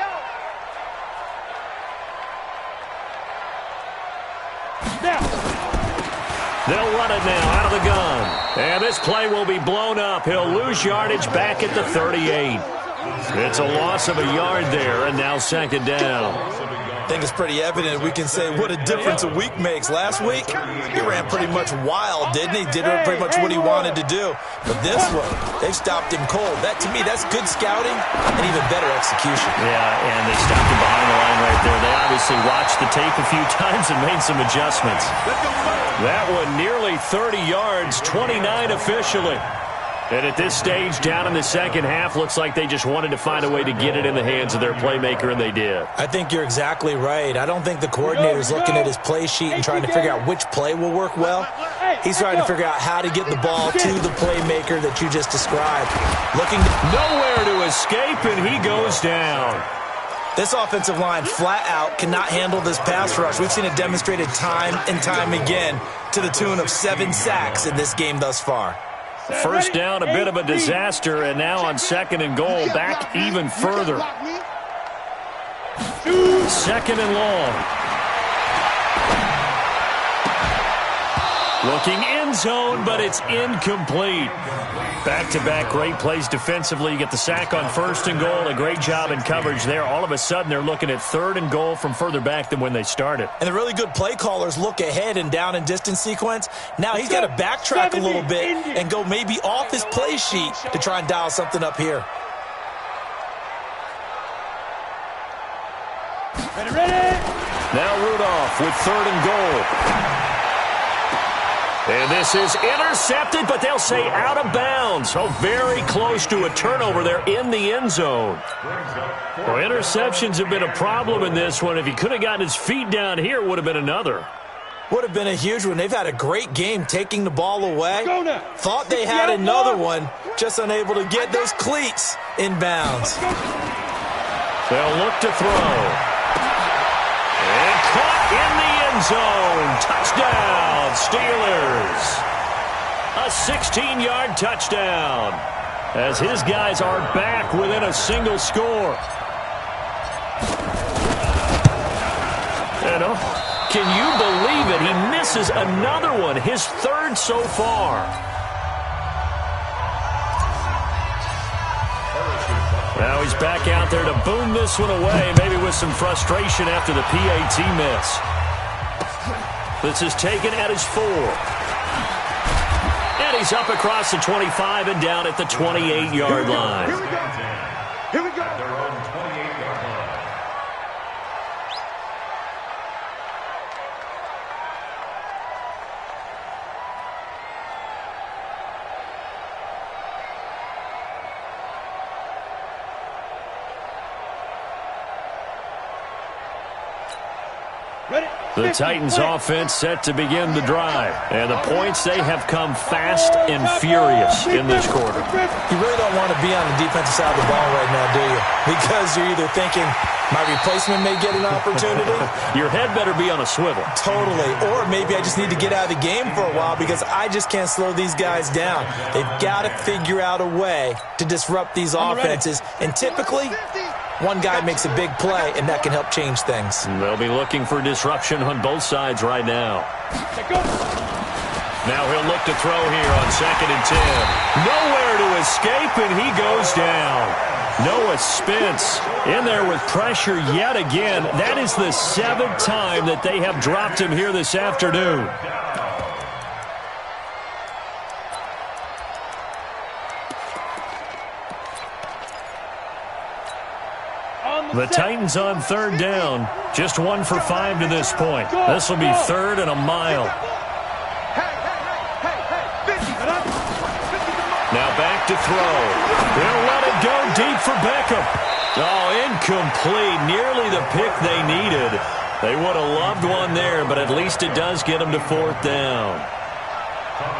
They'll run it now out of the gun. And this play will be blown up. He'll lose yardage back at the 38. It's a loss of a yard there, and now 2nd down. I think it's pretty evident we can say what a difference a week makes. Last week, he ran pretty much wild, didn't he? Did pretty much what he wanted to do. But this one, they've stopped him cold. That, to me, that's good scouting and even better execution. Yeah, and they stopped him behind the line right there. They obviously watched the tape a few times and made some adjustments. That one nearly 30 yards, 29 officially. And at this stage, down in the second half, looks like they just wanted to find a way to get it in the hands of their playmaker, and they did. I think you're exactly right. I don't think the coordinator's looking at his play sheet and trying to figure out which play will work well. He's trying to figure out how to get the ball to the playmaker that you just described. Nowhere to escape, and he goes down. This offensive line flat out cannot handle this pass rush. We've seen it demonstrated time and time again to the tune of 7 sacks in this game thus far. First down, a bit of a disaster, and now on 2nd and goal, back even further. 2nd and long. Looking end zone, but it's incomplete. Back-to-back great plays defensively. You get the sack on 1st and goal. A great job in coverage there. All of a sudden, they're looking at 3rd and goal from further back than when they started. And the really good play callers look ahead and down and distance sequence. Now he's got to backtrack a little bit and go maybe off his play sheet to try and dial something up here. Ready? Now Rudolph with 3rd and goal. And this is intercepted, but they'll say out of bounds. So very close to a turnover there in the end zone. Well, interceptions have been a problem in this one. If he could have gotten his feet down here, it would have been another. Would have been a huge one. They've had a great game taking the ball away. Thought they had another one, just unable to get those cleats in bounds. They'll look to throw. And caught in the end zone. Touchdown, Steelers. A 16-yard touchdown as his guys are back within a single score. Can you believe it? He misses another one, his 3rd so far. Now he's back out there to boom this one away, maybe with some frustration after the PAT miss. This is taken at his 4. And he's up across the 25 and down at the 28-yard line. Here we go. Here we go. At their own 28-yard line. The Titans offense set to begin the drive. And the points, they have come fast and furious in this quarter. You really don't want to be on the defensive side of the ball right now, do you? Because you're either thinking, my replacement may get an opportunity. Your head better be on a swivel. Totally. Or maybe I just need to get out of the game for a while because I just can't slow these guys down. They've got to figure out a way to disrupt these offenses. And typically, one guy makes a big play, and that can help change things. They'll be looking for disruption on both sides right now. Now he'll look to throw here on 2nd and 10. Nowhere to escape, and he goes down. Noah Spence in there with pressure yet again. That is the 7th time that they have dropped him here this afternoon. The Titans on 3rd down. Just 1 for 5 to this point. This will be 3rd and a mile. Now back to throw. They'll let it go deep for Beckham. Oh, incomplete. Nearly the pick they needed. They would have loved one there, but at least it does get them to 4th down.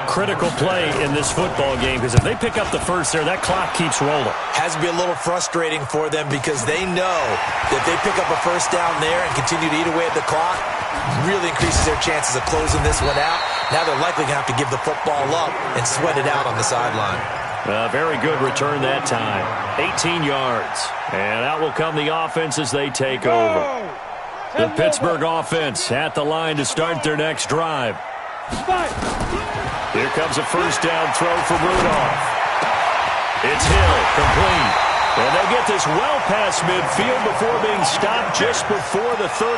Critical play in this football game because if they pick up the first there, that clock keeps rolling. Has to be a little frustrating for them because they know that they pick up a first down there and continue to eat away at the clock, really increases their chances of closing this one out. Now they're likely going to have to give the football up and sweat it out on the sideline. Very good return that time. 18 yards. And out will come the offense as they take over. The Pittsburgh offense at the line to start their next drive. Here comes a first down throw for Rudolph. It's Hill, complete. And they get this well past midfield before being stopped just before the 35.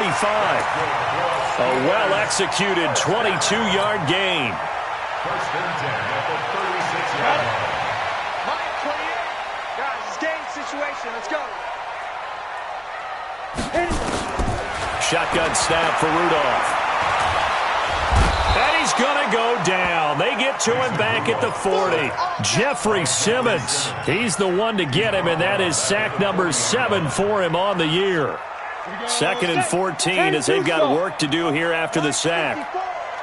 A well-executed 22-yard gain. First and 10 at the 36-yard line. Mike, 28. Guys, it's game situation. Let's go. Shotgun snap for Rudolph. And he's going to go down. They get to him back at the 40. Jeffrey Simmons, he's the one to get him, and that is sack number 7 for him on the year. 2nd and 14 as they've got work to do here after the sack.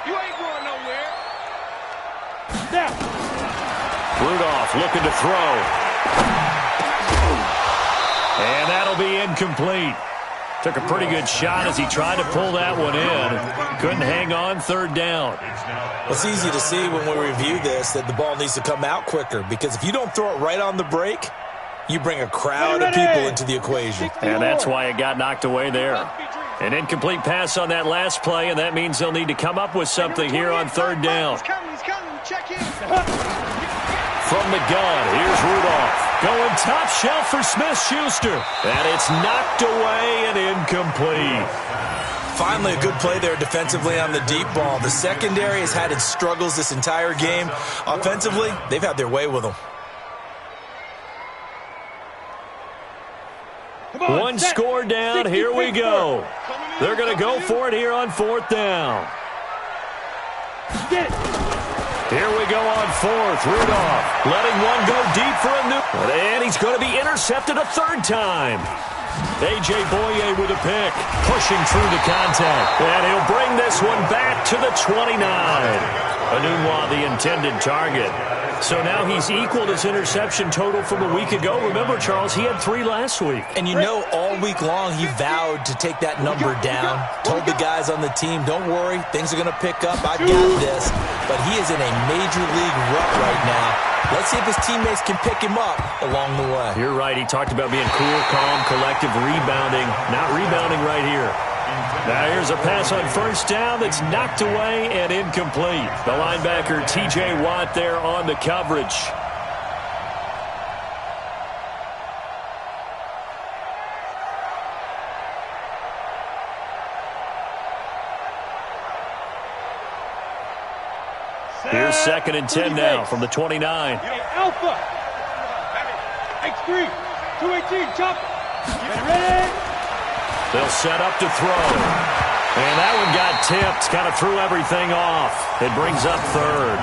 You ain't going nowhere. Rudolph looking to throw. And that'll be incomplete. Took a pretty good shot as he tried to pull that one in. Couldn't hang on, 3rd down. It's easy to see when we review this that the ball needs to come out quicker, because if you don't throw it right on the break, you bring a crowd of people into the equation. And that's why it got knocked away there. An incomplete pass on that last play, and that means they'll need to come up with something here on 3rd down. He's coming. Check in. From the gun, here's Rudolph. Going top shelf for Smith-Schuster. And it's knocked away and incomplete. Finally, a good play there defensively on the deep ball. The secondary has had its struggles this entire game. Offensively, they've had their way with them. One score down, here we go. They're going to go for it here on 4th down. Here we go on 4th. Rudolph letting one go deep for a new. And he's going to be intercepted a 3rd time. A.J. Boye with a pick, pushing through the contact. And he'll bring this one back to the 29. Anunwa, the intended target. So now he's equaled his interception total from a week ago. Remember, Charles, he had 3 last week. And you know, all week long he vowed to take that number down. Told the guys on the team, don't worry, things are going to pick up. I've got this. But he is in a major league rut right now. Let's see if his teammates can pick him up along the way. You're right. He talked about being cool, calm, collective, rebounding. Not rebounding right here. Now here's a pass on 1st down that's knocked away and incomplete. The linebacker, T.J. Watt, there on the coverage. Here's 2nd and 10 now from the 29. Alpha. X3. 218. Chopper. Ready. They'll set up to throw. And that one got tipped. Kind of threw everything off. It brings up 3rd.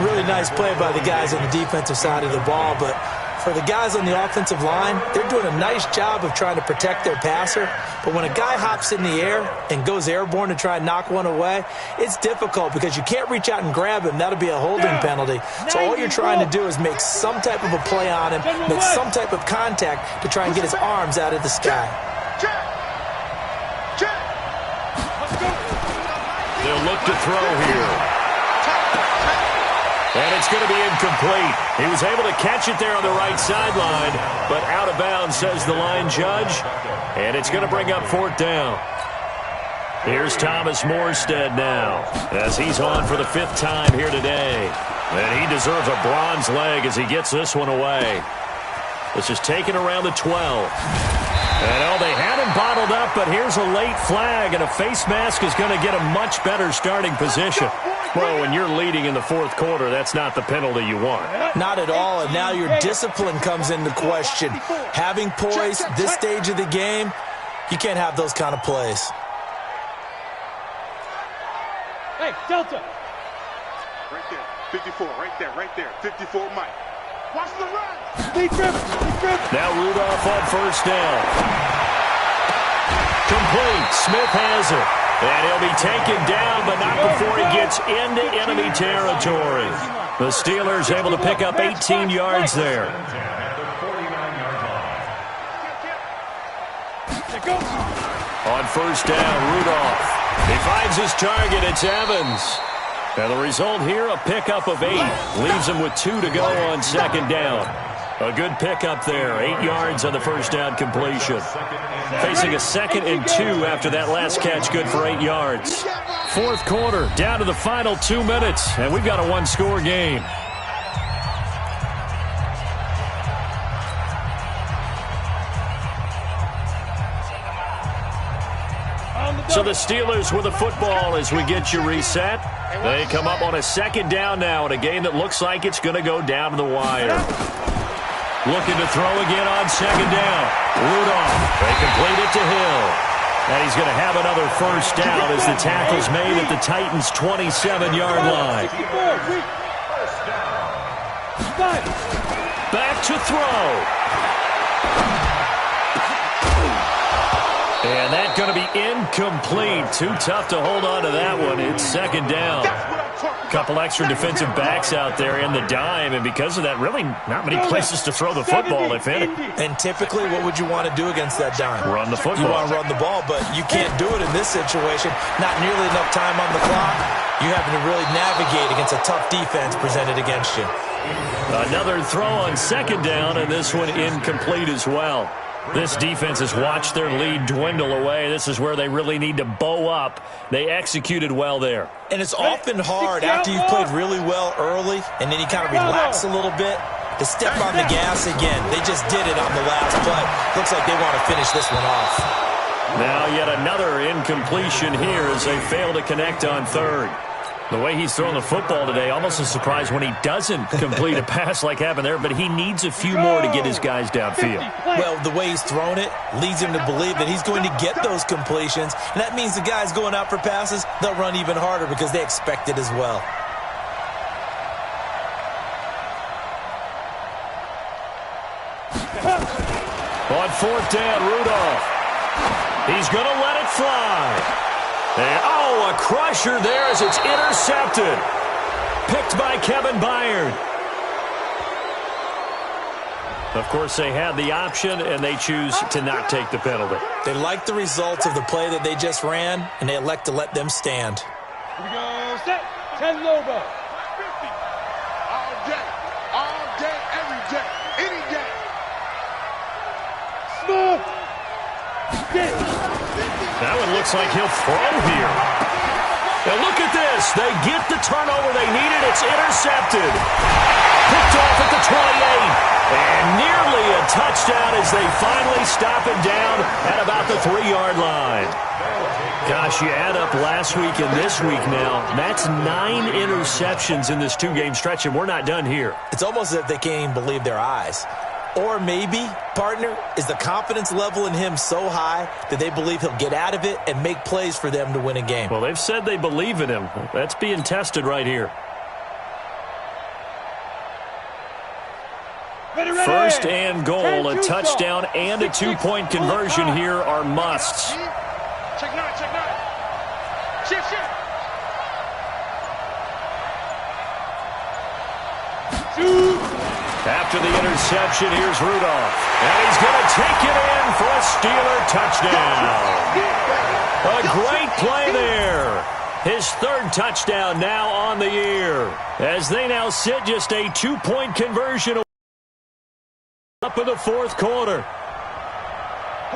Really nice play by the guys on the defensive side of the ball, but for the guys on the offensive line, they're doing a nice job of trying to protect their passer. But when a guy hops in the air and goes airborne to try and knock one away, it's difficult because you can't reach out and grab him. That'll be a holding penalty. So all you're trying to do is make some type of a play on him, make some type of contact to try and get his arms out of the sky. They'll look to throw here. And it's going to be incomplete. He was able to catch it there on the right sideline, but out of bounds, says the line judge. And it's going to bring up 4th down. Here's Thomas Morstead now, as he's on for the 5th time here today. And he deserves a bronze leg as he gets this one away. This is taken around the 12. And they had him bottled up, but here's a late flag, and a face mask is going to get a much better starting position. Well, when you're leading in the 4th quarter, that's not the penalty you want. Not at all, and now your discipline comes into question. Having poise this stage of the game, you can't have those kind of plays. Hey, Delta. Right there. 54, right there. 54, Mike. Watch the run. Lead trip. Now Rudolph on 1st down. Complete. Smith has it. And he'll be taken down, but not before he gets into enemy territory. The Steelers able to pick up 18 yards there. On 1st down, Rudolph. He finds his target. It's Evans. And the result here, a pickup of 8. Leaves him with 2 to go on 2nd down. A good pickup there. 8 yards on the 1st down completion. Facing a 2nd and 2 after that last catch, good for 8 yards. 4th quarter, down to the final 2 minutes, and we've got a 1-score game. So the Steelers with the football as we get you reset. They come up on a second down now in a game that looks like it's going to go down to the wire. Looking to throw again on second down. Rudolph, they complete it to Hill. And he's going to have another first down as the tackle's made at the Titans' 27-yard line. Back to throw. And that's going to be incomplete. Too tough to hold on to that one. It's second down. Couple extra defensive backs out there in the dime, and because of that, really not many places to throw the football, if any. And typically, what would you want to do against that dime? Run the football. You want to run the ball, but you can't do it in this situation. Not nearly enough time on the clock. You having to really navigate against a tough defense presented against you. Another throw on second down, and this one incomplete as well. This defense has watched their lead dwindle away. This is where they really need to bow up. They executed well there. And it's often hard after you've played really well early and then you kind of relax a little bit to step on the gas again. They just did it on the last play. Looks like they want to finish this one off. Now yet another incompletion here as they fail to connect on third. The way he's throwing the football today, almost a surprise when he doesn't complete a pass like happened there, but he needs a few more to get his guys downfield. Well, the way he's thrown it leads him to believe that he's going to get those completions, and that means the guys going out for passes, they'll run even harder because they expect it as well. On fourth down, Rudolph. He's going to let it fly. And, oh, a crusher there as it's intercepted. Picked by Kevin Byard. Of course, they had the option, and they choose to not take the penalty. They like the results of the play that they just ran, and they elect to let them stand. Here we go, set, 10 Lobo. All day, every day, any day. Smooth. Get. That one looks like he'll throw here. Now look at this. They get the turnover they needed. It's intercepted. Picked off at the 28. And nearly a touchdown as they finally stop it down at about the 3-yard line. Gosh, you add up last week and this week now. That's 9 interceptions in this 2-game stretch, and we're not done here. It's almost as if they can't even believe their eyes. Or maybe, partner, is the confidence level in him so high that they believe he'll get out of it and make plays for them to win a game. Well, they've said they believe in him. That's being tested right here. First and goal, a touchdown and a 2-point conversion here are musts. Check nine. Shift. After the interception, here's Rudolph. And he's going to take it in for a Steeler touchdown. A great play there. His 3rd touchdown now on the year. As they now sit just a 2-point conversion up in the 4th quarter.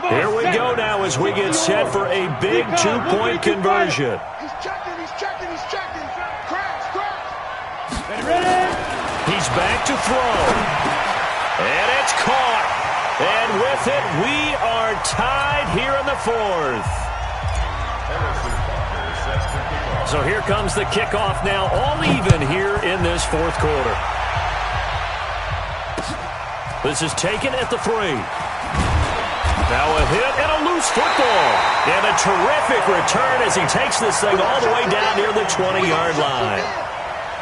Here we go now as we get set for a big 2-point conversion. He's checking. Crash. Ready? He's back to throw. And it's caught. And with it, we are tied here in the 4th. So here comes the kickoff now, all even here in this 4th quarter. This is taken at the 3. Now a hit and a loose football. And a terrific return as he takes this thing all the way down near the 20-yard line.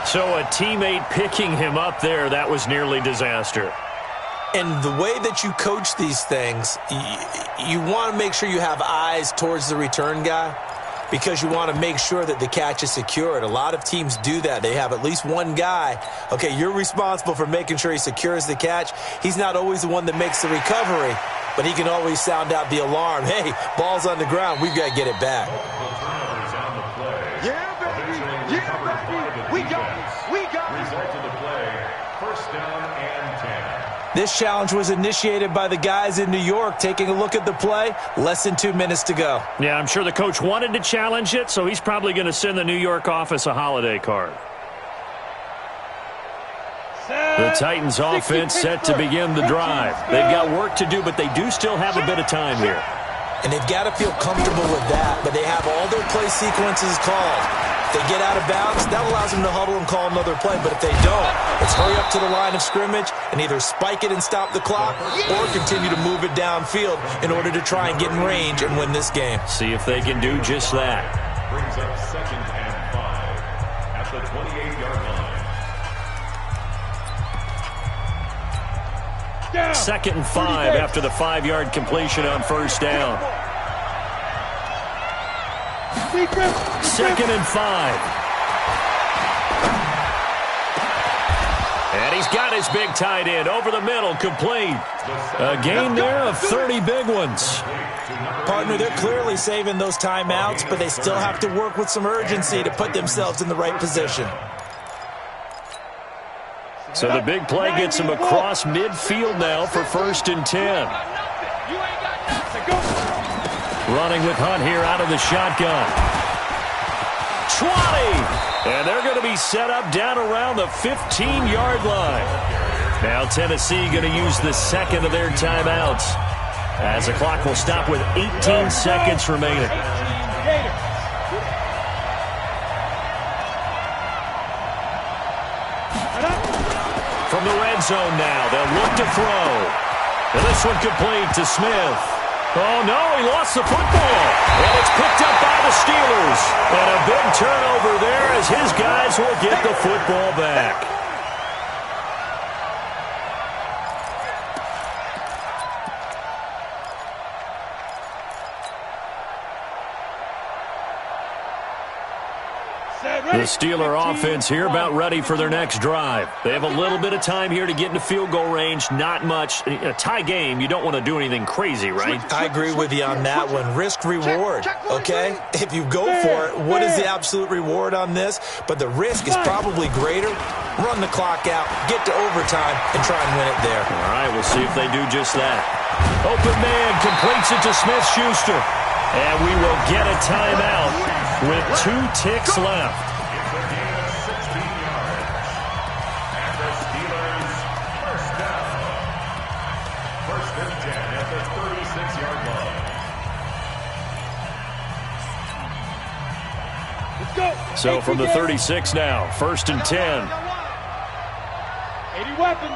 So a teammate picking him up there, that was nearly disaster. And the way that you coach these things, you want to make sure you have eyes towards the return guy because you want to make sure that the catch is secured. A lot of teams do that. They have at least one guy. Okay, you're responsible for making sure he secures the catch. He's not always the one that makes the recovery, but he can always sound out the alarm. Hey, ball's on the ground. We've got to get it back. Yeah, baby. We got it. Result of the play, first down and 10. This challenge was initiated by the guys in New York. Taking a look at the play, less than 2 minutes to go. Yeah, I'm sure the coach wanted to challenge it, so he's probably going to send the New York office a holiday card. The Titans offense set to begin the drive. They've got work to do, but they do still have a bit of time here. And they've got to feel comfortable with that, but they have all their play sequences called. If they get out of bounds, that allows them to huddle and call another play. But if they don't, it's hurry up to the line of scrimmage and either spike it and stop the clock or continue to move it downfield in order to try and get in range and win this game. See if they can do just that. Brings up 2nd and 5 at the 28-yard line. 2nd and 5 after the 5-yard completion on first down. 2nd and 5. And he's got his big tight end over the middle, complete. A gain there of 30 big ones. Partner, they're clearly saving those timeouts, but they still have to work with some urgency to put themselves in the right position. So the big play gets him across midfield now for 1st and 10. Running with Hunt here out of the shotgun. 20! And they're going to be set up down around the 15-yard line. Now Tennessee going to use the second of their timeouts, as the clock will stop with 18 seconds remaining. From the red zone now, they'll look to throw. And this one complete to Smith. Oh, no, he lost the football. And it's picked up by the Steelers. And a big turnover there as his guys will get the football back. The Steeler offense here about ready for their next drive. They have a little bit of time here to get into field goal range, not much. In a tie game, you don't want to do anything crazy, right? I agree with you on that one. Risk-reward, okay? If you go for it, what is the absolute reward on this? But the risk is probably greater. Run the clock out, get to overtime, and try and win it there. All right, we'll see if they do just that. Open man completes it to Smith-Schuster. And we will get a timeout with 2 ticks left. So from the 36 now, 1st and 10. 80 weapon.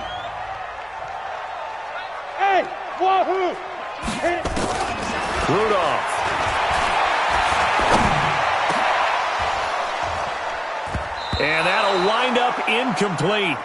Hey, wahoo! Rudolph. And that'll wind up incomplete.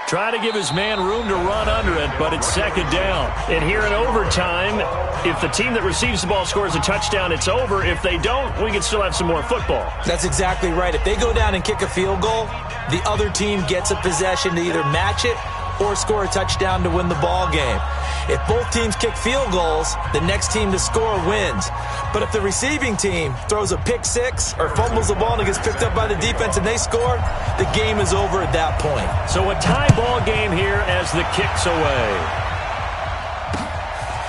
Try to give his man room to run under it, but it's 2nd down. And here in overtime, if the team that receives the ball scores a touchdown, it's over. If they don't, we can still have some more football. That's exactly right. If they go down and kick a field goal, the other team gets a possession to either match it or score a touchdown to win the ball game. If both teams kick field goals, the next team to score wins. But if the receiving team throws a pick six or fumbles the ball and it gets picked up by the defense and they score, the game is over at that point. So a tie ball game here as the kick's away.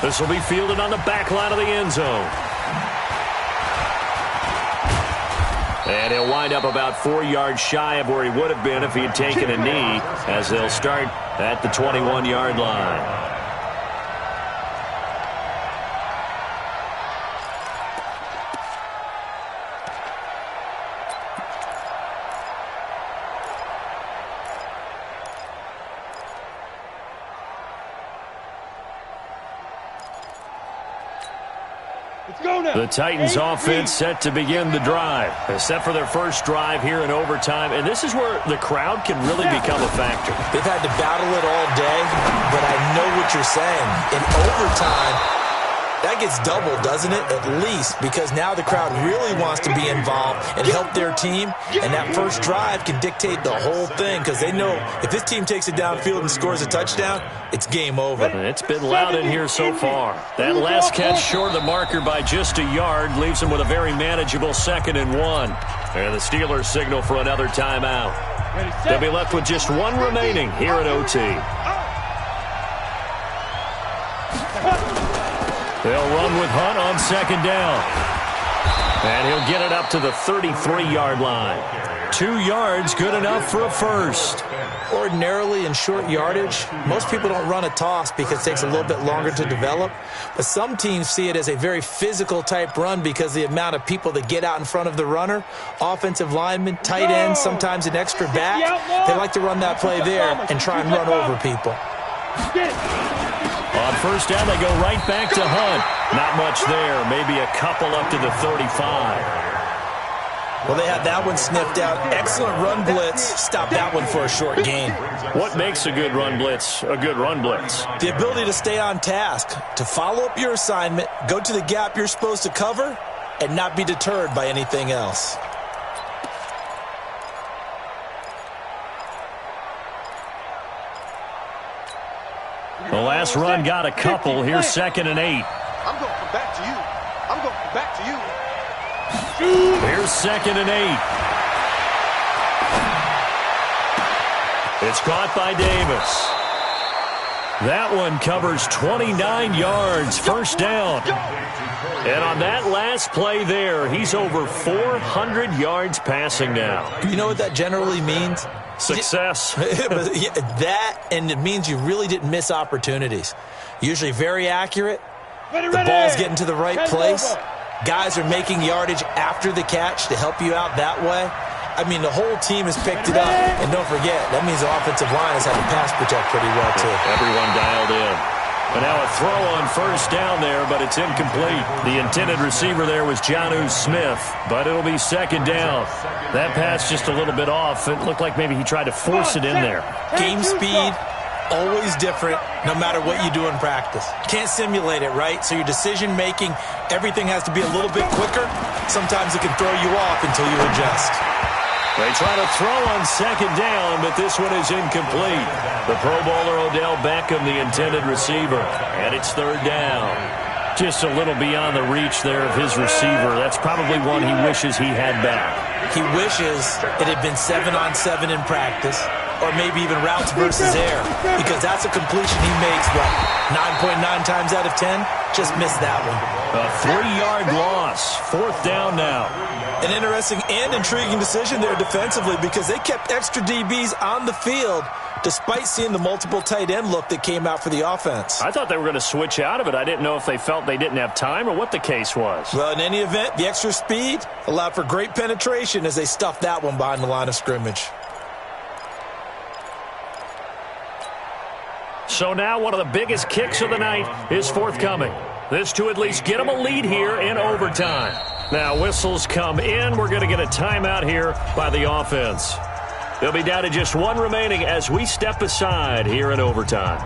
This will be fielded on the back line of the end zone. And he'll wind up about 4 yards shy of where he would have been if he had taken a knee, as they'll start at the 21-yard line. The Titans offense set to begin the drive. They're set for their first drive here in overtime, and this is where the crowd can really become a factor. They've had to battle it all day, but I know what you're saying. In overtime, that gets doubled, doesn't it? At least, because now the crowd really wants to be involved and help their team, and that first drive can dictate the whole thing because they know if this team takes it downfield and scores a touchdown, it's game over. It's been loud in here so far. That last catch short of the marker by just a yard leaves them with a very manageable 2nd and 1. And the Steelers signal for another timeout. They'll be left with just one remaining here at OT. They'll run with Hunt on 2nd down. And he'll get it up to the 33-yard line. 2 yards, good enough for a first. Ordinarily in short yardage, most people don't run a toss because it takes a little bit longer to develop. But some teams see it as a very physical type run because the amount of people that get out in front of the runner, offensive linemen, tight ends, sometimes an extra back, they like to run that play there and try and run over people. On first down, they go right back to Hunt. Not much there, maybe a couple up to the 35. Well, they had that one sniffed out. Excellent run blitz. Stop that one for a short gain. What makes a good run blitz a good run blitz? The ability to stay on task, to follow up your assignment, go to the gap you're supposed to cover, and not be deterred by anything else. The last run got a couple. Here's 2nd and 8. I'm going to come back to you. I'm going to come back to you. Here's 2nd and 8. It's caught by Davis. That one covers 29 yards, first down. And on that last play there, he's over 400 yards passing now. You know what that generally means? Success. That, and it means you really didn't miss opportunities. Usually very accurate. The ball's getting to the right place. Guys are making yardage after the catch to help you out that way. I mean, the whole team has picked it up. And don't forget, that means the offensive line has had to pass protect pretty well, too. Everyone dialed in. But now a throw on first down there, but it's incomplete. The intended receiver there was Jonnu Smith, but it'll be 2nd down. That pass just a little bit off. It looked like maybe he tried to force it in there. Game speed, always different, no matter what you do in practice. Can't simulate it, right? So your decision-making, everything has to be a little bit quicker. Sometimes it can throw you off until you adjust. They try to throw on 2nd down, but this one is incomplete. The Pro Bowler Odell Beckham, the intended receiver, and it's 3rd down. Just a little beyond the reach there of his receiver. That's probably one he wishes he had back. He wishes it had been 7-on-7 in practice, or maybe even routes versus air, because that's a completion he makes, what, 9.9 times out of 10? Just missed that one. A 3-yard loss. 4th down now. An interesting and intriguing decision there defensively because they kept extra DBs on the field despite seeing the multiple tight end look that came out for the offense. I thought they were going to switch out of it. I didn't know if they felt they didn't have time or what the case was. Well, in any event, the extra speed allowed for great penetration as they stuffed that one behind the line of scrimmage. So now one of the biggest kicks of the night is forthcoming. This to at least get them a lead here in overtime. Now whistles come in. We're going to get a timeout here by the offense. They'll be down to just one remaining as we step aside here in overtime.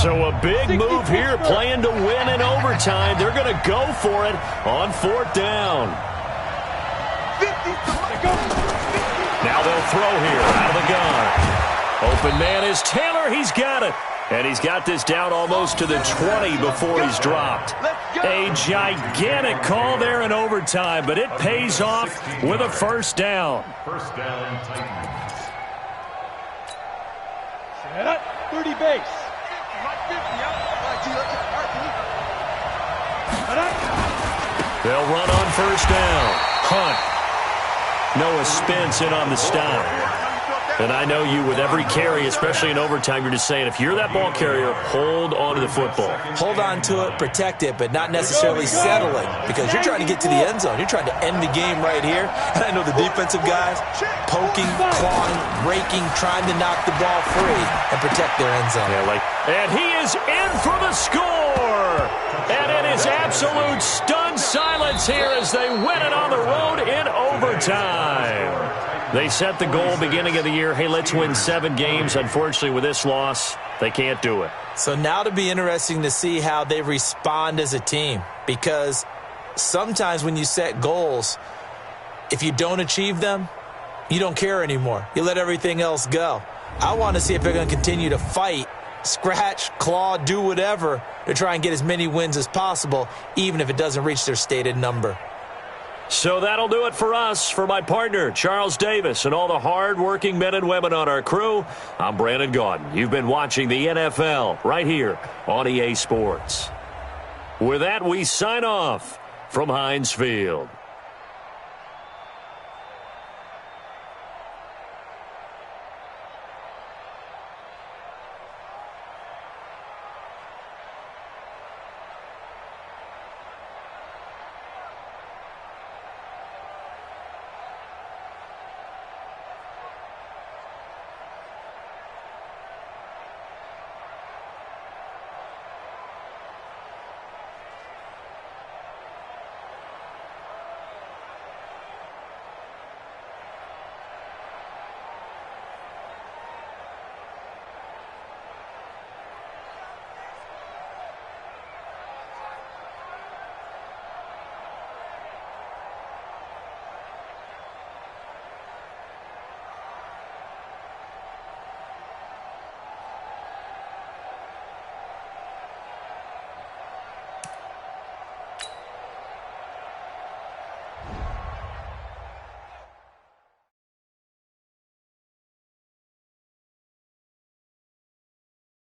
So a big move here, playing to win in overtime. They're going to go for it on 4th down. Now they'll throw here out of the gun. Open man is Taylor. He's got it. And he's got this down almost to the 20 before he's dropped. A gigantic call there in overtime, but it pays off with a first down. First down, Titans. Set up, 30 base. They'll run on first down. Hunt. Noah Spence in on the stop. And I know you, with every carry, especially in overtime, you're just saying, if you're that ball carrier, hold on to the football. Hold on to it, protect it, but not necessarily settling, because you're trying to get to the end zone. You're trying to end the game right here. And I know the defensive guys poking, clawing, raking, trying to knock the ball free and protect their end zone. And he is in for the score. And it is absolute stunned silence here as they win it on the road in overtime. They set the goal beginning of the year, hey, let's win 7 games. Unfortunately, with this loss, they can't do it. So now it'll be interesting to see how they respond as a team, because sometimes when you set goals, if you don't achieve them, you don't care anymore. You let everything else go. I want to see if they're going to continue to fight, scratch, claw, do whatever to try and get as many wins as possible, even if it doesn't reach their stated number. So that'll do it for us. For my partner, Charles Davis, and all the hard-working men and women on our crew, I'm Brandon Gaudin. You've been watching the NFL right here on EA Sports. With that, we sign off from Heinz Field.